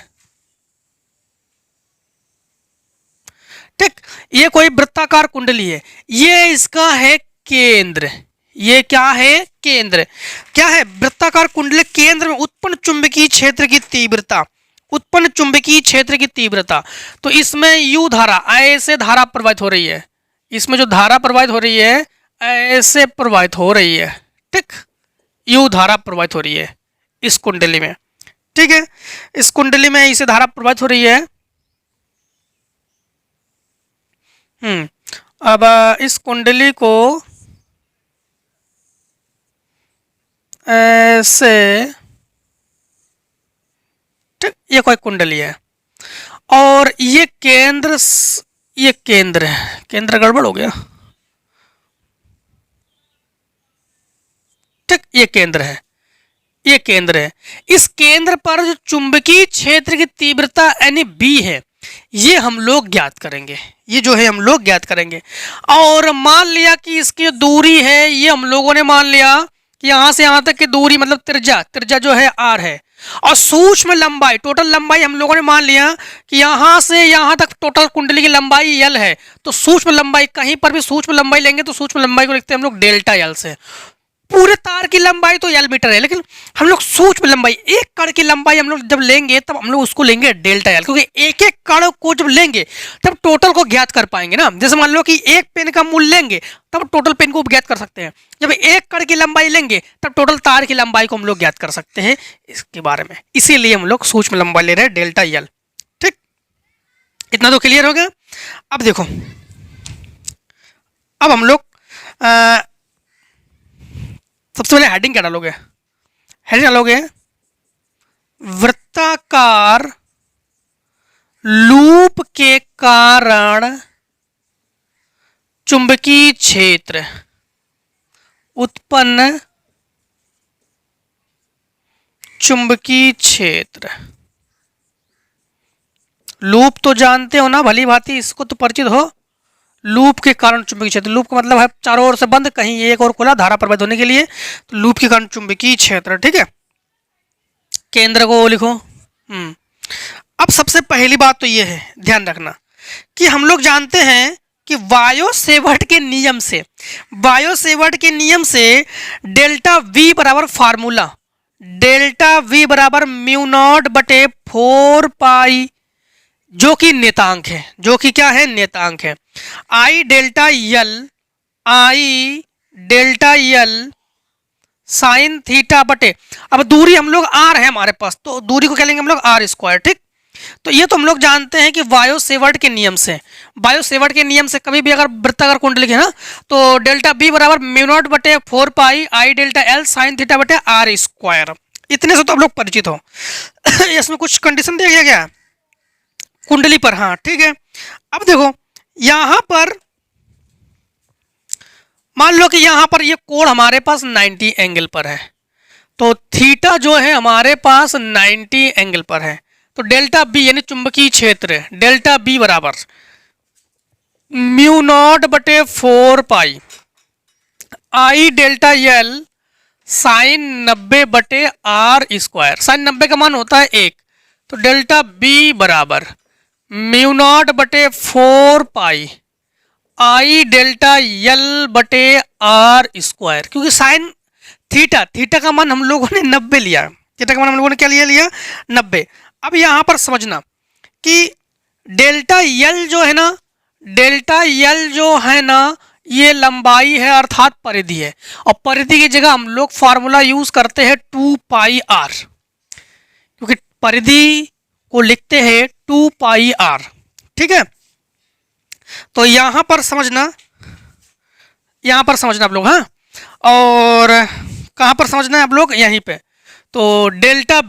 ठीक। ये कोई वृत्ताकार कुंडली है, ये इसका है केंद्र, ये क्या है, केंद्र। क्या है, वृत्ताकार कुंडली केंद्र में उत्पन्न चुंबकीय क्षेत्र की तीव्रता, उत्पन्न चुंबकीय क्षेत्र की तीव्रता। तो इसमें यू धारा, ऐसे धारा प्रवाहित हो रही है, इसमें जो धारा प्रवाहित हो रही है ऐसे प्रवाहित हो रही है, ठीक। यू धारा प्रवाहित हो रही है इस कुंडली में, ठीक है। इस कुंडली में इसे धारा प्रवाहित हो रही है। अब इस कुंडली को ऐसे, ठीक, ये कोई कुंडली है और ये केंद्र, ये केंद्र है, केंद्र गड़बड़ हो गया, ठीक, ये केंद्र है, ये केंद्र है। इस केंद्र पर जो चुंबकीय क्षेत्र की तीव्रता यानी बी है, ये हम लोग ज्ञात करेंगे, ये जो है हम लोग ज्ञात करेंगे। और मान लिया कि इसकी दूरी है, ये हम लोगों ने मान लिया कि यहां से यहां तक की दूरी मतलब त्रिज्या, त्रिज्या जो है आर है, और सूक्ष्म लंबाई, टोटल लंबाई हम लोगों ने मान लिया कि यहां से यहां तक टोटल कुंडली की लंबाई एल है। तो सूक्ष्म लंबाई, कहीं पर भी सूक्ष्म लंबाई लेंगे तो सूक्ष्म लंबाई को लिखते हैं हम लोग डेल्टा एल से। पूरे तार की लंबाई तो एल मीटर है, लेकिन हम लोग सूक्ष्म लंबाई, एक कण की लंबाई हम लोग जब लेंगे तब हम लोग उसको लेंगे डेल्टा एल, क्योंकि एक एक कण को जब लेंगे तब टोटल को ज्ञात कर पाएंगे ना। जैसे मान लो कि एक पेन का मूल्य लेंगे तब टोटल पेन को ज्ञात कर सकते हैं, जब एक कण की लंबाई लेंगे तब टोटल तार की लंबाई को हम लोग ज्ञात कर सकते हैं इसके बारे में। इसीलिए हम लोग सूक्ष्म लंबाई ले रहे हैं डेल्टा एल, ठीक। इतना तो क्लियर हो गया। अब देखो, अब हम लोग सबसे पहले हेडिंग क्या डालोगे, हेडिंग डालोगे वृत्ताकार लूप के कारण चुंबकीय क्षेत्र उत्पन्न, चुंबकीय क्षेत्र। लूप तो जानते हो ना भली भांति, इसको तो परिचित हो। लूप के कारण चुंबकीय क्षेत्र, लूप का मतलब है चारों ओर से बंद, कहीं एक और खुला, धारा प्रवाहित होने के लिए, तो लूप के कारण चुंबकीय क्षेत्र, ठीक है। केंद्र को लिखो। अब सबसे पहली बात तो ये है, ध्यान रखना कि हम लोग जानते हैं कि वायो सेवर्ट के नियम से, वायो सेवर्ट के नियम से डेल्टा वी बराबर फार्मूला, डेल्टा वी बराबर म्यू नॉट बटे 4 पाई, जो कि नेतांक है, जो कि क्या है, नेतांक है, आई डेल्टा यल, आई डेल्टा यल साइन थीटा बटे, अब दूरी हम लोग आर है हमारे पास, तो दूरी को क्या लेंगे हम लोग, आर स्क्वायर, ठीक। तो ये तो हम लोग जानते हैं कि वायो सेवर्ट के नियम से, वायो सेवर्ट के नियम से कभी भी अगर वृत्ताकार कुंडली है ना, तो डेल्टा बी बराबर म्यू नॉट बटे 4 पाई आई डेल्टा एल साइन थीटा बटे आर स्क्वायर। इतने से तो आप लोग परिचित हो। इसमें कुछ कंडीशन दिया गया है कुंडली पर, हाँ ठीक है। अब देखो यहां पर मान लो कि यहां पर ये कोण हमारे पास 90 एंगल पर है, तो थीटा जो है हमारे पास 90 एंगल पर है, तो डेल्टा बी यानी चुंबकीय क्षेत्र, डेल्टा बी बराबर म्यू नॉट बटे 4 पाई आई डेल्टा एल साइन 90 बटे आर स्क्वायर। साइन 90 का मान होता है 1, तो डेल्टा बी बराबर म्यू नॉट बटे 4 पाई आई डेल्टा यल बटे आर स्क्वायर, क्योंकि साइन थीटा, थीटा का मान हम लोगों ने 90 लिया, थीटा का मान हम लोगों ने क्या लिया 90। अब यहां पर समझना कि डेल्टा यल जो है ना, डेल्टा यल जो है ना, ये लंबाई है अर्थात परिधि है, और परिधि की जगह हम लोग फॉर्मूला यूज करते हैं 2 पाई आर, क्योंकि परिधि को लिखते हैं 2 पाई आर, ठीक है। तो यहाँ पर समझना, यहाँ पर समझना आप लोग, हाँ। और कहाँ पर समझना है आप लोग, यहीं पे। तो डेल्टा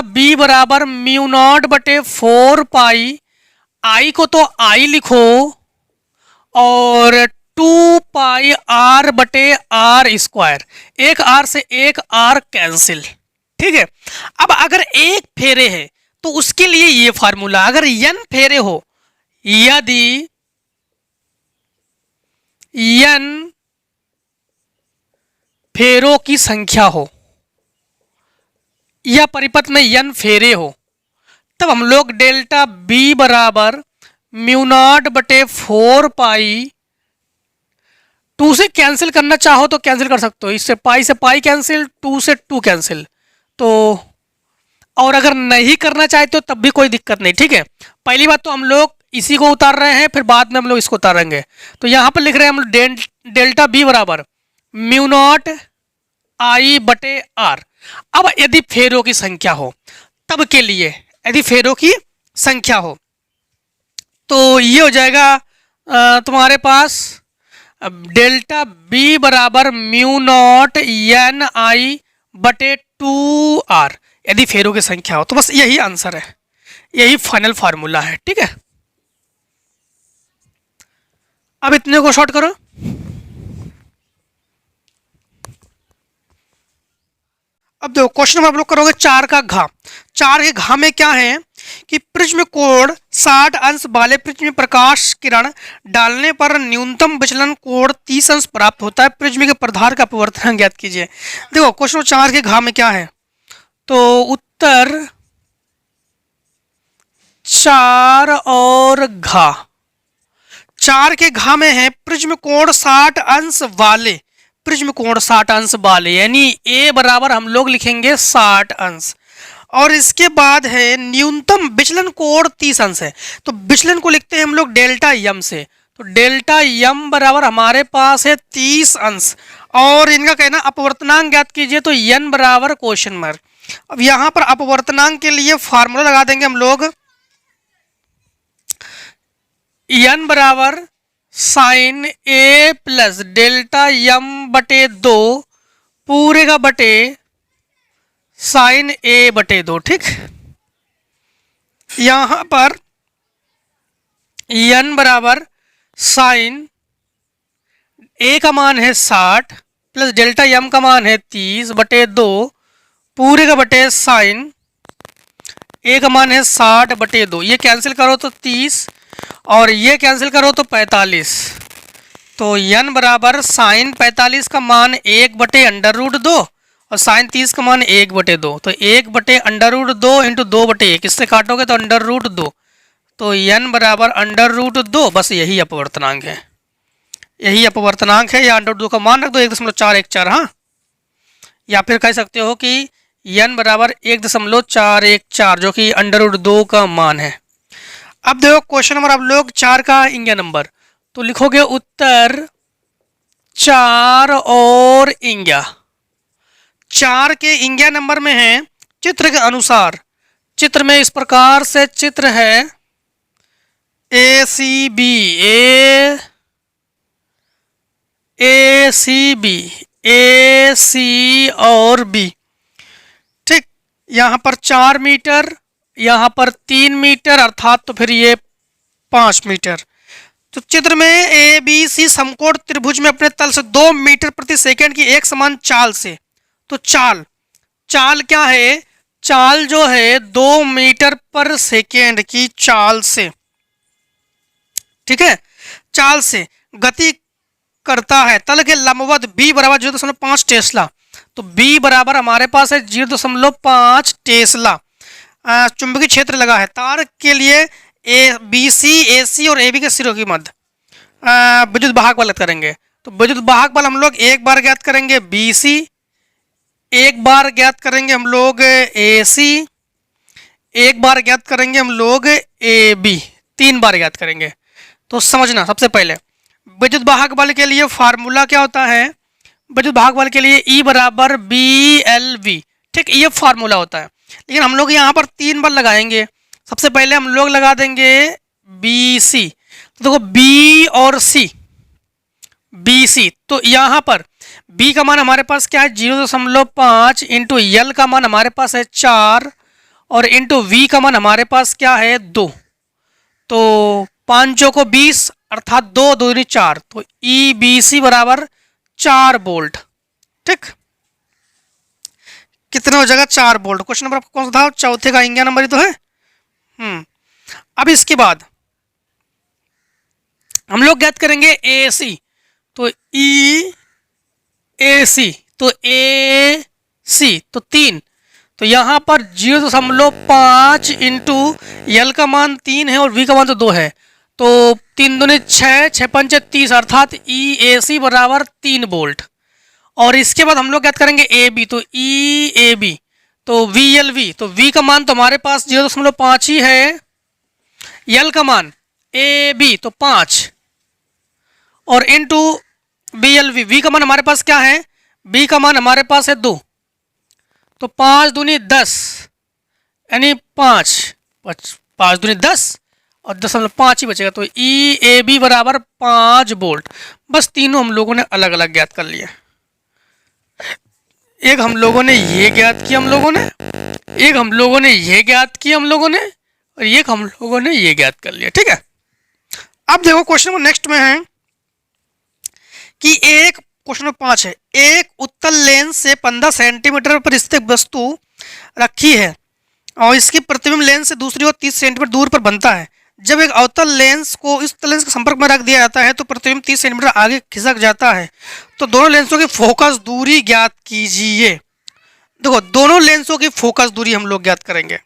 बी बराबर म्यू नॉट बटे 4 पाई, आई को तो आई लिखो, और 2 पाई आर बटे आर स्क्वायर, एक आर से एक आर कैंसिल, ठीक है। अब अगर एक फेरे है तो उसके लिए ये फार्मूला, अगर n फेरे हो, यदि n फेरों की संख्या हो या परिपथ में n फेरे हो, तब हम लोग डेल्टा बी बराबर म्यू नॉट बटे 4 पाई, 2 से कैंसिल करना चाहो तो कैंसिल कर सकते हो, इससे पाई से पाई कैंसिल, 2 से 2 कैंसिल, तो और अगर नहीं करना चाहते हो तब भी कोई दिक्कत नहीं, ठीक है। पहली बात तो हम लोग इसी को उतार रहे हैं, फिर बाद में हम लोग इसको उतारेंगे। तो यहाँ पर लिख रहे हैं हम डेल्टा बी बराबर म्यू नॉट आई बटे आर। अब यदि फेरों की संख्या हो, तब के लिए यदि फेरों की संख्या हो तो ये हो जाएगा तुम्हारे पास डेल्टा बी बराबर म्यू नॉट एन आई बटे 2 आर, यदि फेरों की संख्या हो। तो बस यही आंसर है, यही फाइनल फार्मूला है, ठीक है। अब इतने को शॉर्ट करो। अब देखो क्वेश्चन में आप लोग करोगे 4 का घा। 4 के घा में क्या है कि प्रिज्म कोण 60 अंश वाले प्रिज्म में प्रकाश किरण डालने पर न्यूनतम विचलन कोण 30 अंश प्राप्त होता है। प्रिज्म के प्रधार का अपवर्तनांक ज्ञात कीजिए। देखो क्वेश्चन 4 के घा में क्या है, तो उत्तर 4 और घा। 4 के घा में है प्रिज्म कोण 60 अंश वाले, प्रिज्म कोण 60 अंश वाले, यानी ए बराबर हम लोग लिखेंगे 60 अंश, और इसके बाद है न्यूनतम विचलन कोण 30 अंश है। तो विचलन को लिखते हैं हम लोग डेल्टा यम से, तो डेल्टा यम बराबर हमारे पास है 30 अंश, और इनका कहना अपवर्तनांक ज्ञात कीजिए, तो n बराबर क्वेश्चन मार्क। अब यहाँ पर अपवर्तनांक के लिए फार्मूला लगा देंगे हम लोग, n बराबर साइन ए प्लस डेल्टा यम बटे 2 पूरे का बटे साइन ए बटे 2, ठीक। यहां पर n बराबर साइन ए का मान है 60 प्लस डेल्टा यम का मान है 30 बटे 2 पूरे का बटे साइन ए का मान है 60 बटे 2। ये कैंसिल करो तो 30 और ये कैंसिल करो तो 45, तो n बराबर साइन 45 का मान 1 बटे अंडर रूट 2 और साइन 30 का मान 1 बटे 2, तो 1 बटे अंडर रूट 2 इंटू 2 बटे 1, इससे काटोगे तो अंडर रूट 2, तो n बराबर अंडर रूट 2। बस यही अपवर्तनांक है, यही अपवर्तनांक है। या अंडर 2 का मान रख दो 1.414, हाँ, या फिर कह सकते हो कि n बराबर 1.414 जो कि अंडर रूट 2 का मान है। अब देखो क्वेश्चन नंबर आप लोग 4 का इंगिया नंबर, तो लिखोगे उत्तर 4 और इंगिया। 4 के इंगिया नंबर में है चित्र के अनुसार, चित्र में इस प्रकार से चित्र है ए सी बी, ए सी बी, ए सी और बी, ठीक। यहाँ पर 4 मीटर, यहाँ पर 3 मीटर, अर्थात तो फिर ये 5 मीटर। तो चित्र में ए बी सी समकोण त्रिभुज में अपने तल से 2 मीटर प्रति सेकंड की एक समान चाल से, तो चाल क्या है, चाल जो है 2 मीटर पर सेकेंड की चाल से, ठीक है, चाल से गति करता है तल के लंबवत b बराबर 0.5 टेस्ला। तो b बराबर हमारे पास है 0.5 टेस्ला चुंबकीय क्षेत्र लगा है। तार के लिए ए बी सी, ए सी और ए बी के सिरों की मध्य विद्युत वाहक बल करेंगे। तो विद्युत वाहक बल हम लोग एक बार ज्ञात करेंगे बी सी, एक बार ज्ञात करेंगे हम लोग ए सी, एक बार ज्ञात करेंगे हम लोग ए बी, 3 बार ज्ञात करेंगे। तो समझना, सबसे पहले विद्युत वाहक बल के लिए फार्मूला क्या होता है, विद्युत वाहक बल के लिए E बराबर बी एल वी, ठीक, ये फार्मूला होता है। लेकिन हम लोग यहाँ पर 3 बार लगाएंगे। सबसे पहले हम लोग लगा देंगे बी सी, तो देखो बी और सी, बी सी, तो यहाँ पर बी का मान हमारे पास क्या है 0.5 इंटू यल का मान हमारे पास है 4 और इंटू वी का मान हमारे पास क्या है 2, तो 5 को 20 अर्थात 2 दूनी 4, तो ई बी सी बराबर 4 वोल्ट। ठीक, कितने हो जाएगा 4 वोल्ट। क्वेश्चन नंबर आपका कौन सा था, चौथे का इंडिया नंबर ही तो है। अब इसके बाद हम लोग ज्ञात करेंगे ए सी, तो ई ए सी, तो ए सी तो 3, तो यहां पर 0.5 इंटू यल का मान 3 है और वी का मान तो 2 है, तो 3 दूनी 6, 6 पंचे 30 अर्थात ई ए सी बराबर 3 वोल्ट। और इसके बाद हम लोग ज्ञात करेंगे ए बी, तो ई ए बी, तो वी एल वी, तो वी का मान तो हमारे पास 0.5 ही है, यल का मान ए बी तो 5 और into B L V, V का मान हमारे पास क्या है, बी का मान हमारे पास है 2, तो 5 दूनी 10 यानी 5 दूनी 10 और 10.5 ही बचेगा, तो ई ए बी बराबर 5 वोल्ट। बस तीनों हम लोगों ने अलग अलग ज्ञात कर लिया। एक हम लोगों ने ये ज्ञात किया हम लोगों ने, एक हम लोगों ने ये ज्ञात किया हम लोगों ने, और एक हम लोगों ने ये ज्ञात कर लिया। ठीक है, अब देखो क्वेश्चन नंबर नेक्स्ट में है कि एक क्वेश्चन नंबर 5 है, एक उत्तल लेंस से 15 सेंटीमीटर पर स्थित वस्तु रखी है और इसकी प्रतिबिंब लेंस से दूसरी ओर 30 सेंटीमीटर दूर पर बनता है। जब एक अवतल लेंस को इस उत्तल लेंस के संपर्क में रख दिया जाता है तो प्रतिबिंब 30 सेंटीमीटर आगे खिसक जाता है, तो दोनों लेंसों की फोकस दूरी ज्ञात कीजिए। देखो दोनों लेंसों की फोकस दूरी हम लोग ज्ञात करेंगे।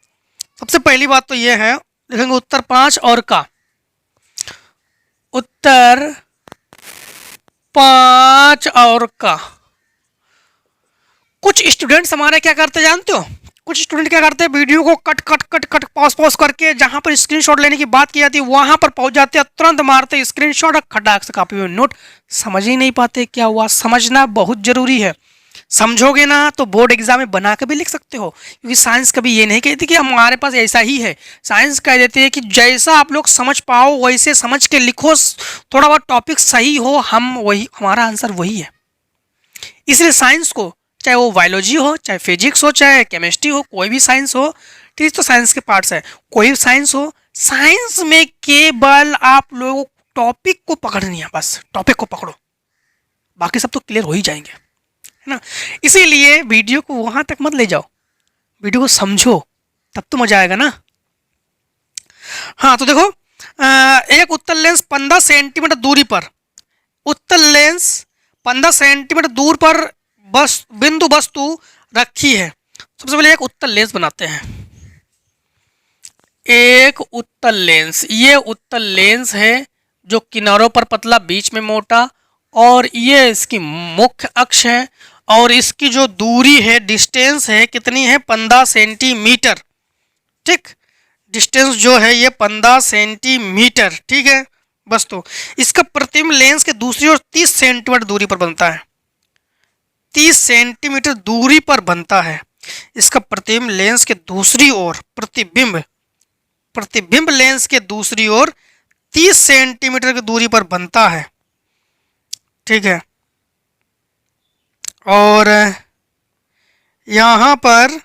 सबसे पहली बात तो ये है, लिखेंगे उत्तर 5 और का, उत्तर 5 और का। कुछ स्टूडेंट्स हमारे क्या करते जानते हो, कुछ स्टूडेंट क्या करते हैं वीडियो को cut cut cut cut pause pause करके जहां पर स्क्रीनशॉट लेने की बात की जाती है वहां पर पहुंच जाते हैं, तुरंत मारते स्क्रीनशॉट और खटाक से कॉपी में नोट, समझ ही नहीं पाते क्या हुआ। समझना बहुत जरूरी है, समझोगे ना तो बोर्ड एग्जाम में बना के भी लिख सकते हो, क्योंकि साइंस कभी ये नहीं कहती कि हमारे पास ऐसा ही है। साइंस कह देती है कि जैसा आप लोग समझ पाओ वैसे समझ के लिखो, थोड़ा बहुत टॉपिक सही हो, हम वही, हमारा आंसर वही है। इसलिए साइंस को, चाहे वो बायोलॉजी हो, चाहे फिजिक्स हो, चाहे केमिस्ट्री हो, कोई भी साइंस हो, ठीक, तो साइंस के पार्ट्स है, कोई भी साइंस हो, साइंस में केवल आप लोगों टॉपिक को पकड़नी है, बस टॉपिक को पकड़ो, बाकी सब तो क्लियर हो ही जाएंगे, है ना। इसीलिए वीडियो को वहां तक मत ले जाओ, वीडियो को समझो तब तो मजा आएगा ना। हाँ, तो देखो एक उत्तल लेंस 15 सेंटीमीटर दूरी पर, उत्तल लेंस 15 सेंटीमीटर दूर पर बस बिंदु वस्तु रखी है। सबसे पहले एक उत्तल लेंस बनाते हैं, एक उत्तल लेंस, ये उत्तल लेंस है जो किनारों पर पतला बीच में मोटा, और ये इसकी मुख्य अक्ष है, और इसकी जो दूरी है, डिस्टेंस है कितनी है 15 सेंटीमीटर। ठीक, डिस्टेंस जो है ये 15 सेंटीमीटर। ठीक है, बस तो इसका प्रतिबिंब लेंस के दूसरी ओर 30 सेंटीमीटर दूरी पर बनता है, 30 सेंटीमीटर दूरी पर बनता है इसका प्रतिबिंब लेंस के दूसरी ओर, प्रतिबिंब लेंस के दूसरी ओर 30 सेंटीमीटर की दूरी पर बनता है। ठीक है, और यहाँ पर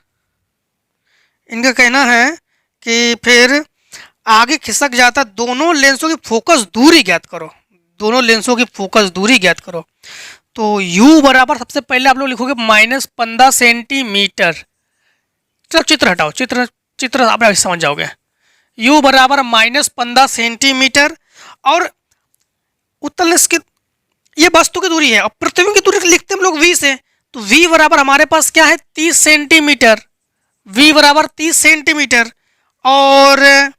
इनका कहना है कि फिर आगे खिसक जाता, दोनों लेंसों की फोकस दूरी ज्ञात करो, दोनों लेंसों की फोकस दूरी ज्ञात करो। तो u बराबर सबसे पहले आप लोग लिखोगे -15 सेंटीमीटर। चलो चित्र हटाओ, चित्र आप समझ जाओगे। u बराबर -15 सेंटीमीटर, और उत्तल लेंस की ये वस्तु की दूरी है, और प्रतिबिंब की दूरी लिखते हम लोग v से, तो v बराबर हमारे पास क्या है 30 सेंटीमीटर, v बराबर 30 सेंटीमीटर, और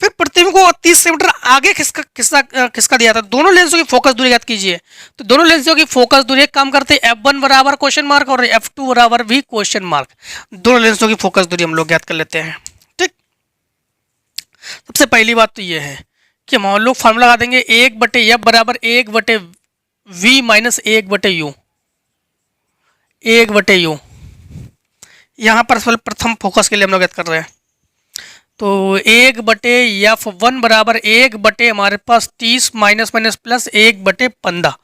फिर प्रतिबिंब को 30 सेंटीमीटर आगे खिसका दिया था। दोनों लेंसों की फोकस दूरी ज्ञात कीजिए, तो दोनों लेंसों की फोकस दूरी एक काम करते हैं, f1 बराबर क्वेश्चन मार्क और f2 बराबर भी क्वेश्चन मार्क, दोनों लेंसों की फोकस दूरी हम लोग ज्ञात कर लेते हैं। ठीक, सबसे पहली बात तो ये है कि हम लोग फार्मूला लगा देंगे 1/f बराबर 1/v माइनस 1/u, 1/u। यहाँ पर प्रथम फोकस के लिए हम लोग ज्ञात कर रहे हैं, तो 1/F1 बराबर 1 हमारे पास 30 माइनस माइनस प्लस 1/15।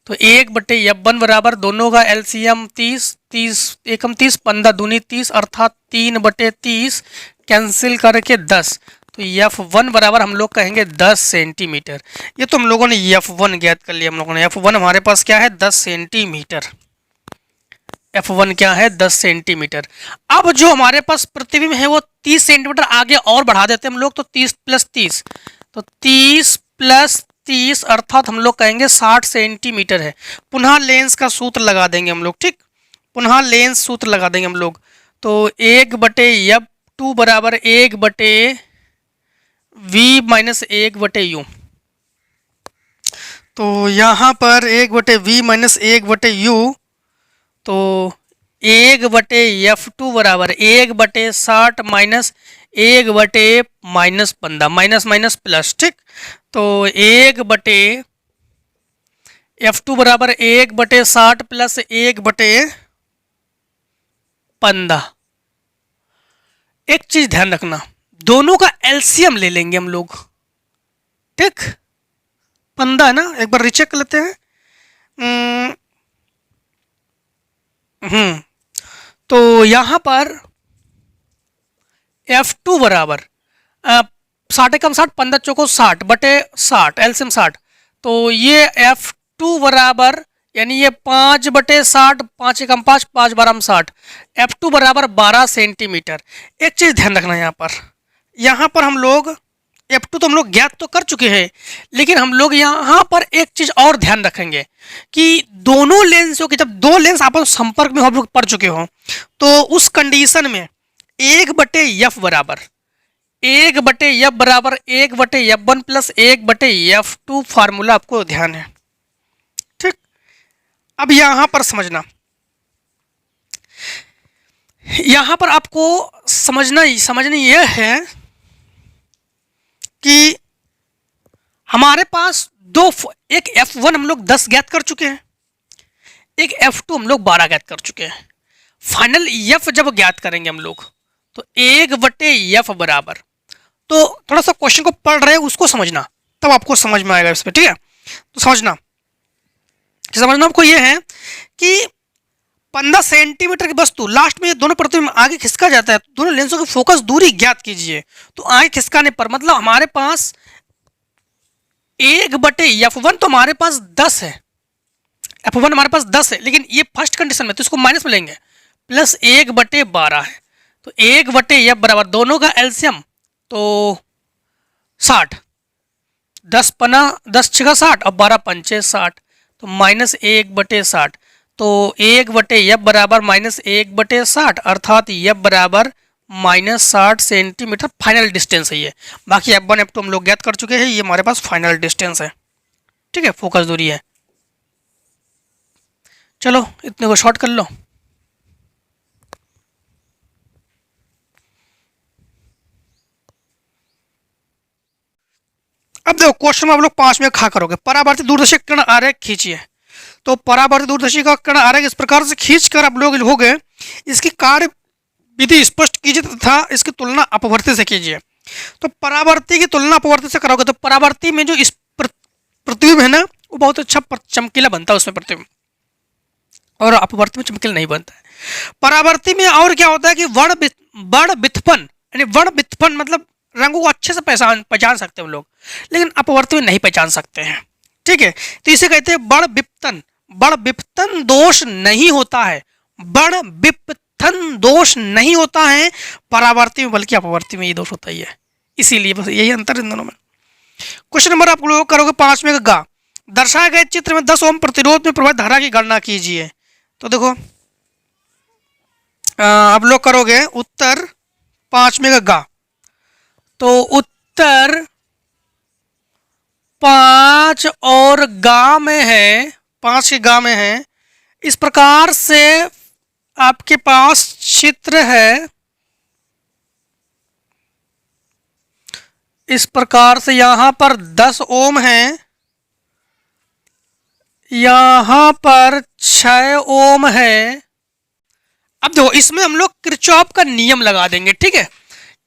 तो 1/F1 बराबर दोनों का एलसीएम 30, 30 एकम 30, 15 दूनी 30 अर्थात 3/30 कैंसिल करके 10। तो F1 बराबर हम लोग कहेंगे 10 सेंटीमीटर। ये तो हम लोगों ने F1 ज्ञात कर लिया। हम लोगों ने F1 हमारे पास क्या है 10 सेंटीमीटर। F1 क्या है 10 सेंटीमीटर। अब जो हमारे पास प्रतिबिंब है वो 30 सेंटीमीटर आगे और बढ़ा देते हैं हम लोग। तो 30 प्लस 30, तो 30 प्लस 30 अर्थात हम लोग कहेंगे 60 सेंटीमीटर है। पुनः लेंस का सूत्र लगा देंगे हम लोग। ठीक, पुनः लेंस सूत्र लगा देंगे हम लोग। तो 1/F2 बराबर 1/V माइनस 1/U। तो यहाँ पर 1/V माइनस 1/U, तो 1/F2 बराबर 1/60 माइनस 1/-15 माइनस माइनस प्लस। ठीक, तो 1/F2 बराबर 1/60 प्लस 1/15। एक चीज ध्यान रखना, दोनों का एलसीएम ले लेंगे हम लोग। ठीक, 15 है ना, एक बार रीचेक कर लेते हैं। तो यहां पर F2 बराबर 60 कम 60, 15 चौको 60/60 एलसीएम 60। तो ये F2 बराबर यानी ये 5/60, 5 कम 5, 5 12 60। F2 बराबर 12 सेंटीमीटर। एक चीज ध्यान रखना, यहाँ पर हम लोग F2 तो हम लोग ज्ञात तो कर चुके हैं, लेकिन हम लोग यहाँ पर एक चीज और ध्यान रखेंगे कि दोनों लेंसों के जब दो लेंस आपस में संपर्क में हम लोग पड़ चुके हो, तो उस कंडीशन में 1/F बराबर 1/F1 प्लस 1/F2 फार्मूला आपको ध्यान है। ठीक, अब यहां पर समझना, यहां पर आपको समझना यह है कि हमारे पास एक F1 हम लोग 10 ज्ञात कर चुके हैं, एक F2 हम लोग 12 ज्ञात कर चुके हैं। फाइनल F जब ज्ञात करेंगे हम लोग तो 1/F बराबर, तो थोड़ा सा क्वेश्चन को पढ़ रहे हैं उसको समझना, तब आपको समझ में आएगा इस पर। ठीक है, तो समझना आपको यह है कि 15 सेंटीमीटर की वस्तु लास्ट में ये दोनों प्रतिबिंब आगे खिसका जाता है। दोनों लेंसों की फोकस दूरी ज्ञात कीजिए। तो आगे खिसकाने पर मतलब हमारे पास 1/F1 तो हमारे पास 10 है, F1 हमारे पास 10 है, लेकिन ये फर्स्ट कंडीशन में तो इसको माइनस में लेंगे, प्लस 1/12 है। तो 1/F बराबर दोनों का एलसीएम तो 60, 10 6 60 और 12 पंचे 60, तो माइनस 1/60। तो 1/F बराबर माइनस 1/60 अर्थात F बराबर माइनस 60 सेंटीमीटर फाइनल डिस्टेंस है ये। बाकी F1 F2 हम लोग ज्ञात कर चुके हैं, ये हमारे पास फाइनल डिस्टेंस है। ठीक है, फोकस दूरी है। चलो इतने को शॉर्ट कर लो। अब देखो क्वेश्चन में आप लोग 5 में खा करोगे। परावर्ती दूरदर्शी किरण आरेख खींचिए। तो परावर्ती दूरदर्शी का किरण आरेख इस प्रकार से खींचकर आप लोग लिखोगे, इसकी कार्य विधि स्पष्ट कीजिए तथा इसकी तुलना अपवर्ती से कीजिए। तो परावर्ती की तुलना अपवर्ती से करोगे तो परावर्ती में जो इस प्रतिबिंब है ना वो बहुत अच्छा चमकीला बनता है उसमें प्रतिबिंब, और अपवर्ती में चमकीला नहीं बनता है। परावर्ती में और क्या होता है कि वर्णविथपन, यानी वर्णविथपन मतलब रंगों को अच्छे से पहचान सकते हैं हम लोग, लेकिन अपवर्ती में नहीं पहचान सकते हैं। ठीक है, तो इसे कहते हैं वर्णविप्तन। वर्णविप्तन दोष नहीं होता है, वर्णविप्तन दोष नहीं होता है परावर्ती में, बल्कि अपवर्ती में ये दोष होता ही है। इसीलिए बस यही अंतर इन दोनों में। क्वेश्चन नंबर आप लोग करोगे 5 में गा। दर्शाए गए चित्र में 10 ओम प्रतिरोध में प्रवाहित धारा की गणना कीजिए। तो देखो आप लोग करोगे उत्तर 5 में गा। तो उत्तर 5 और गा में है, 5 के गा में है। इस प्रकार से आपके पास चित्र है, इस प्रकार से यहां पर 10 ओम है, यहां पर 6 ओम है। अब देखो इसमें हम लोग किरचॉफ का नियम लगा देंगे। ठीक है,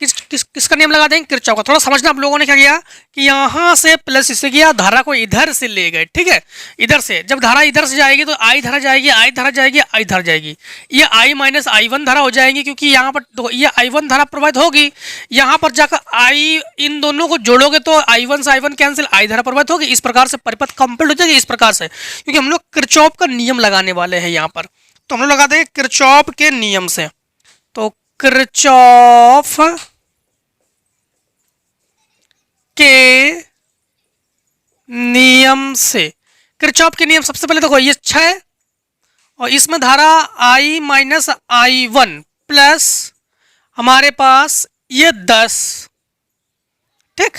किसका नियम लगा देंगे, किरचॉफ का। थोड़ा समझना, आप लोगों ने क्या किया कि यहाँ से प्लस इससे किया, धारा को इधर से ले गए, ठीक है। इधर से जब धारा इधर से जाएगी तो आई धारा जाएगी, आई धारा जाएगी, आई धारा जाएगी, ये आई माइनस आई वन धारा हो जाएगी, क्योंकि यहाँ पर ये आई वन धारा प्रवाहित होगी। यहाँ पर जाकर आई, इन दोनों को जोड़ोगे तो आई वन से आई वन कैंसिल, आई धारा प्रवाहित होगी। इस प्रकार से परिपथ कंप्लीट हो जाएगी इस प्रकार से, क्योंकि हम लोग किरचॉफ का नियम लगाने वाले हैं यहाँ पर। तो हम लोग लगा देंगे किरचॉफ के नियम से। तो किरचॉफ के नियम से, किरचॉफ के नियम सबसे पहले देखो, ये 6 और इसमें धारा I minus I one plus हमारे पास ये 10, ठीक।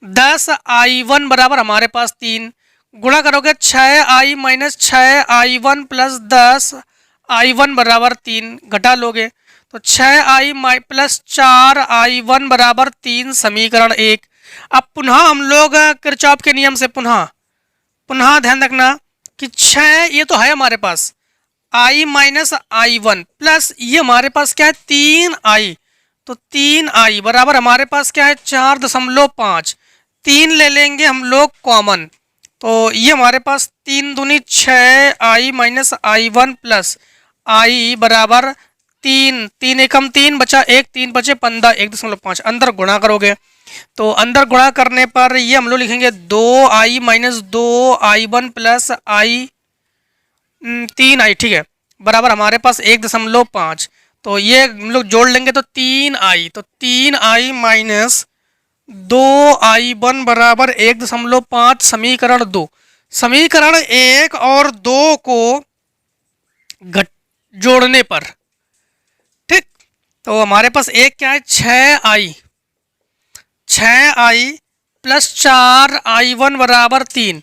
10I1 बराबर हमारे पास 3, गुणा करोगे 6I minus 6I1 plus 10I1 बराबर 3, घटा लोगे तो 6I प्लस 4I1 बराबर 3, समीकरण 1। अब पुनः हम लोग किरचॉफ के नियम से पुनः ध्यान रखना कि 6 ये तो है हमारे पास, I minus I one plus ये हमारे पास क्या है 3I, तो 3I बराबर हमारे पास क्या है 4.5, 3 ले लेंगे हम लोग कॉमन, तो ये हमारे पास 3 दूनी 6I minus I one plus I बराबर 3, 3 एकम 3 बचा 1, 3 बचे 15, 1.5। अंदर गुणा करोगे तो अंदर गुणा करने पर ये हम लोग लिखेंगे 2I minus 2I1 plus I 3I, ठीक है, बराबर हमारे पास 1.5। तो ये हम लोग जोड़ लेंगे तो 3I, तो 3I माइनस 2I1 बराबर 1.5, समीकरण 2। समीकरण 1 और 2 को जोड़ने पर, ठीक, तो हमारे पास एक क्या है 6I प्लस 4I1 बराबर 3।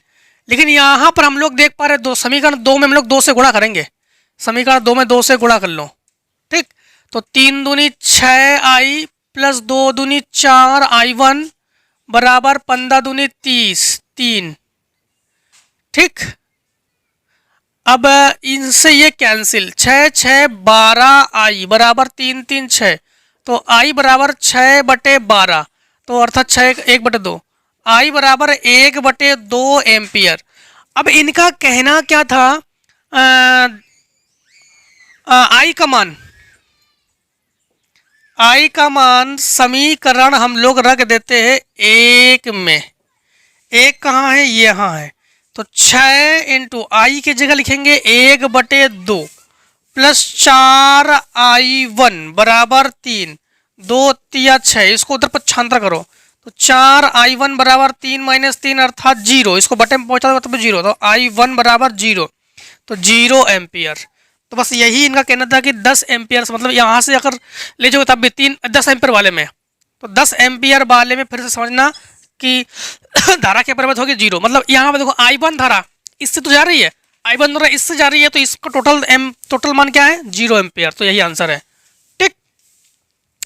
लेकिन यहाँ पर हम लोग देख पा रहे 2, समीकरण 2 में हम लोग 2 से गुणा करेंगे, समीकरण 2 में 2 से गुणा कर लो, ठीक। तो 3 दूनी 6I प्लस 2 दूनी 4I1 बराबर 15 दूनी 30, 3, ठीक। अब इनसे ये कैंसिल, 6 6 12I बराबर 3 3 6, तो I बराबर 6/12, तो अर्थात 6 1/2, I बराबर 1/2 एम्पियर। अब इनका कहना क्या था, I का मान समीकरण हम लोग रख देते हैं 1 में। 1 कहाँ है, ये यहाँ है, तो 6 इंटू I की जगह लिखेंगे 1/2 प्लस 4I1 बराबर 3, 2 3 6, इसको उधर पक्षांतर करो तो 4I1 बराबर 3 माइनस 3 अर्थात 0, इसको बटे में पहुंचा तो 0, तो I1 बराबर 0, तो 0 एम्पियर। तो बस यही इनका कहना था कि 10 एम्पियर, मतलब यहाँ से अगर ले जाओ तब भी 10 एम्पियर वाले में, तो 10 एम्पियर वाले में फिर से समझना कि धारा क्या परिवर्तित होगी 0, मतलब यहाँ पे देखो I1 धारा इससे तो जा रही है, I1 धारा इससे जा रही है, तो इसका टोटल मान क्या है 0 एम्पियर, तो यही आंसर है, ठीक।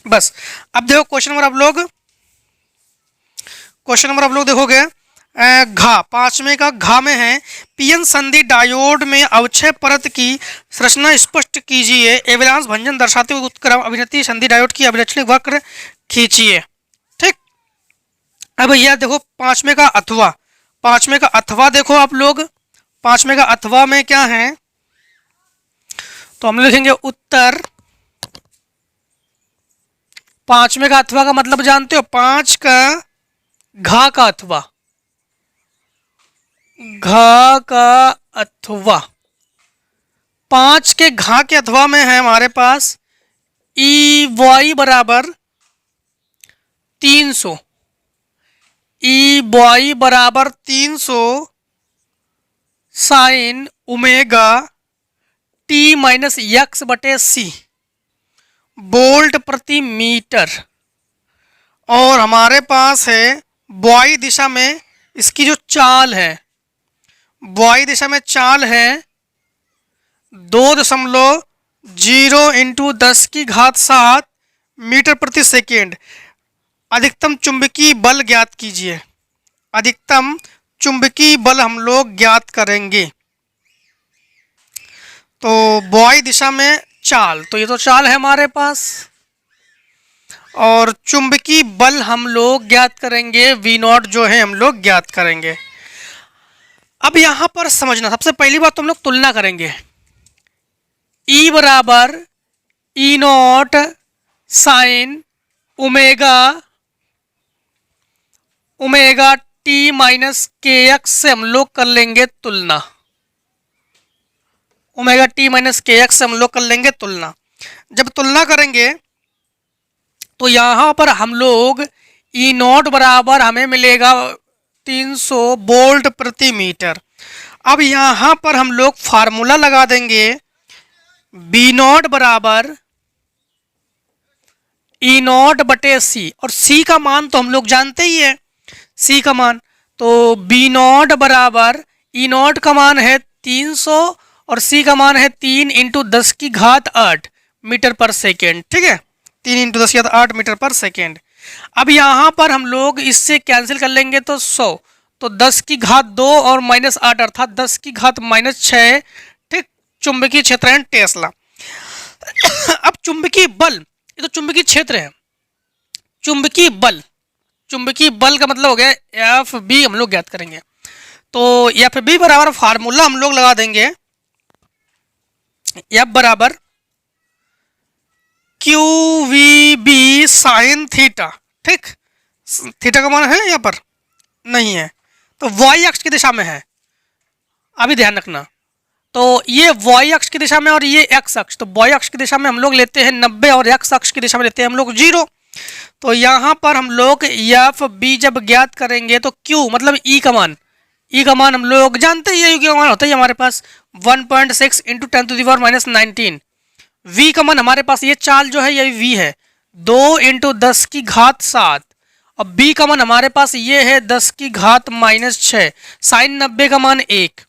बस अब देखो क्वेश्चन नंबर आप लोग देखोगे, घा 5वें का घा में है, पीएन संधि डायोड में अवक्षय परत की संरचना स्पष्ट कीजिए, एवलांस भंजन दर्शाते हुए उत्क्रम अभिनति संधि डायोड की अभिलक्षणिक वक्र खींचिए, ठीक। अब यह देखो 5वें का अथवा देखो आप लोग, 5वें का अथवा में क्या है, तो हम लिखेंगे उत्तर। 5वें का अथवा का मतलब जानते हो, 5 का घा का अथवा, घा का अथवा, 5 के घा के अथवा में है हमारे पास EY बराबर 300, EY बराबर 300 sine omega T minus x बटे C वोल्ट प्रति मीटर, और हमारे पास है वाई दिशा में इसकी जो चाल है, वाई दिशा में चाल है 2.0 इंटू 10 की घात 7 मीटर प्रति सेकेंड। अधिकतम चुंबकीय बल ज्ञात कीजिए, अधिकतम चुंबकीय बल हम लोग ज्ञात करेंगे। तो वाई दिशा में चाल, तो ये तो चाल है हमारे पास। और चुंबकीय बल हम लोग ज्ञात करेंगे, वी नॉट जो है हम लोग ज्ञात करेंगे। अब यहां पर समझना, सबसे पहली बात तो हम लोग तुलना करेंगे। ई बराबर E naught sine omega omega T minus K X से हम लोग कर लेंगे तुलना। Omega T minus K X से हम लोग कर लेंगे तुलना। जब तुलना करेंगे तो यहां पर हम लोग ई नॉट बराबर हमें मिलेगा 300 वोल्ट प्रति मीटर। अब यहां पर हम लोग फार्मूला लगा देंगे, बी नॉट बराबर ई नॉट बटे सी, और सी का मान तो हम लोग जानते ही है, सी का मान तो बी नॉट बराबर ई नॉट का मान है 300 और सी का मान है 3 इंटू 10 की घात 8 मीटर पर सेकेंड। ठीक है, 3 इंटू 10 की घात 8 मीटर पर सेकेंड। अब यहाँ पर हम लोग इससे कैंसिल कर लेंगे तो 100, तो 10 की घात 2 और माइनस 8 अर्थात 10 की घात माइनस 6। ठीक, चुंबकीय क्षेत्र है टेस्ला। अब चुंबकीय बल, ये तो चुंबकीय क्षेत्र है। चुंबकीय बल, चुंबकीय बल का मतलब हो गया एफ बी, हम लोग ज्ञात करेंगे। तो एफ बी बराबर फार्मूला हम लोग लगा देंगे, एफ बराबर Q V B sine theta. ठीक, थीटा का मान है यहाँ पर नहीं है, तो वाई अक्ष की दिशा में है, अभी ध्यान रखना। तो ये वाई अक्ष की दिशा में और ये एक्स अक्ष, तो वाई अक्ष की दिशा में हम लोग लेते हैं 90 और एक्स अक्ष की दिशा में लेते हैं हम लोग 0। तो यहाँ पर हम लोग एफ बी जब ज्ञात करेंगे तो क्यू मतलब ई का मान, ई का मान हम लोग जानते ही है, यू का मान होता है हमारे पास 1.6 इंटू 10⁻⁻19। वी का मान हमारे पास ये चाल जो है ये वी है 2 इंटू 10 की घात 7, और बी का मान हमारे पास ये है 10 की घात -6, साइन 90 का मान 1।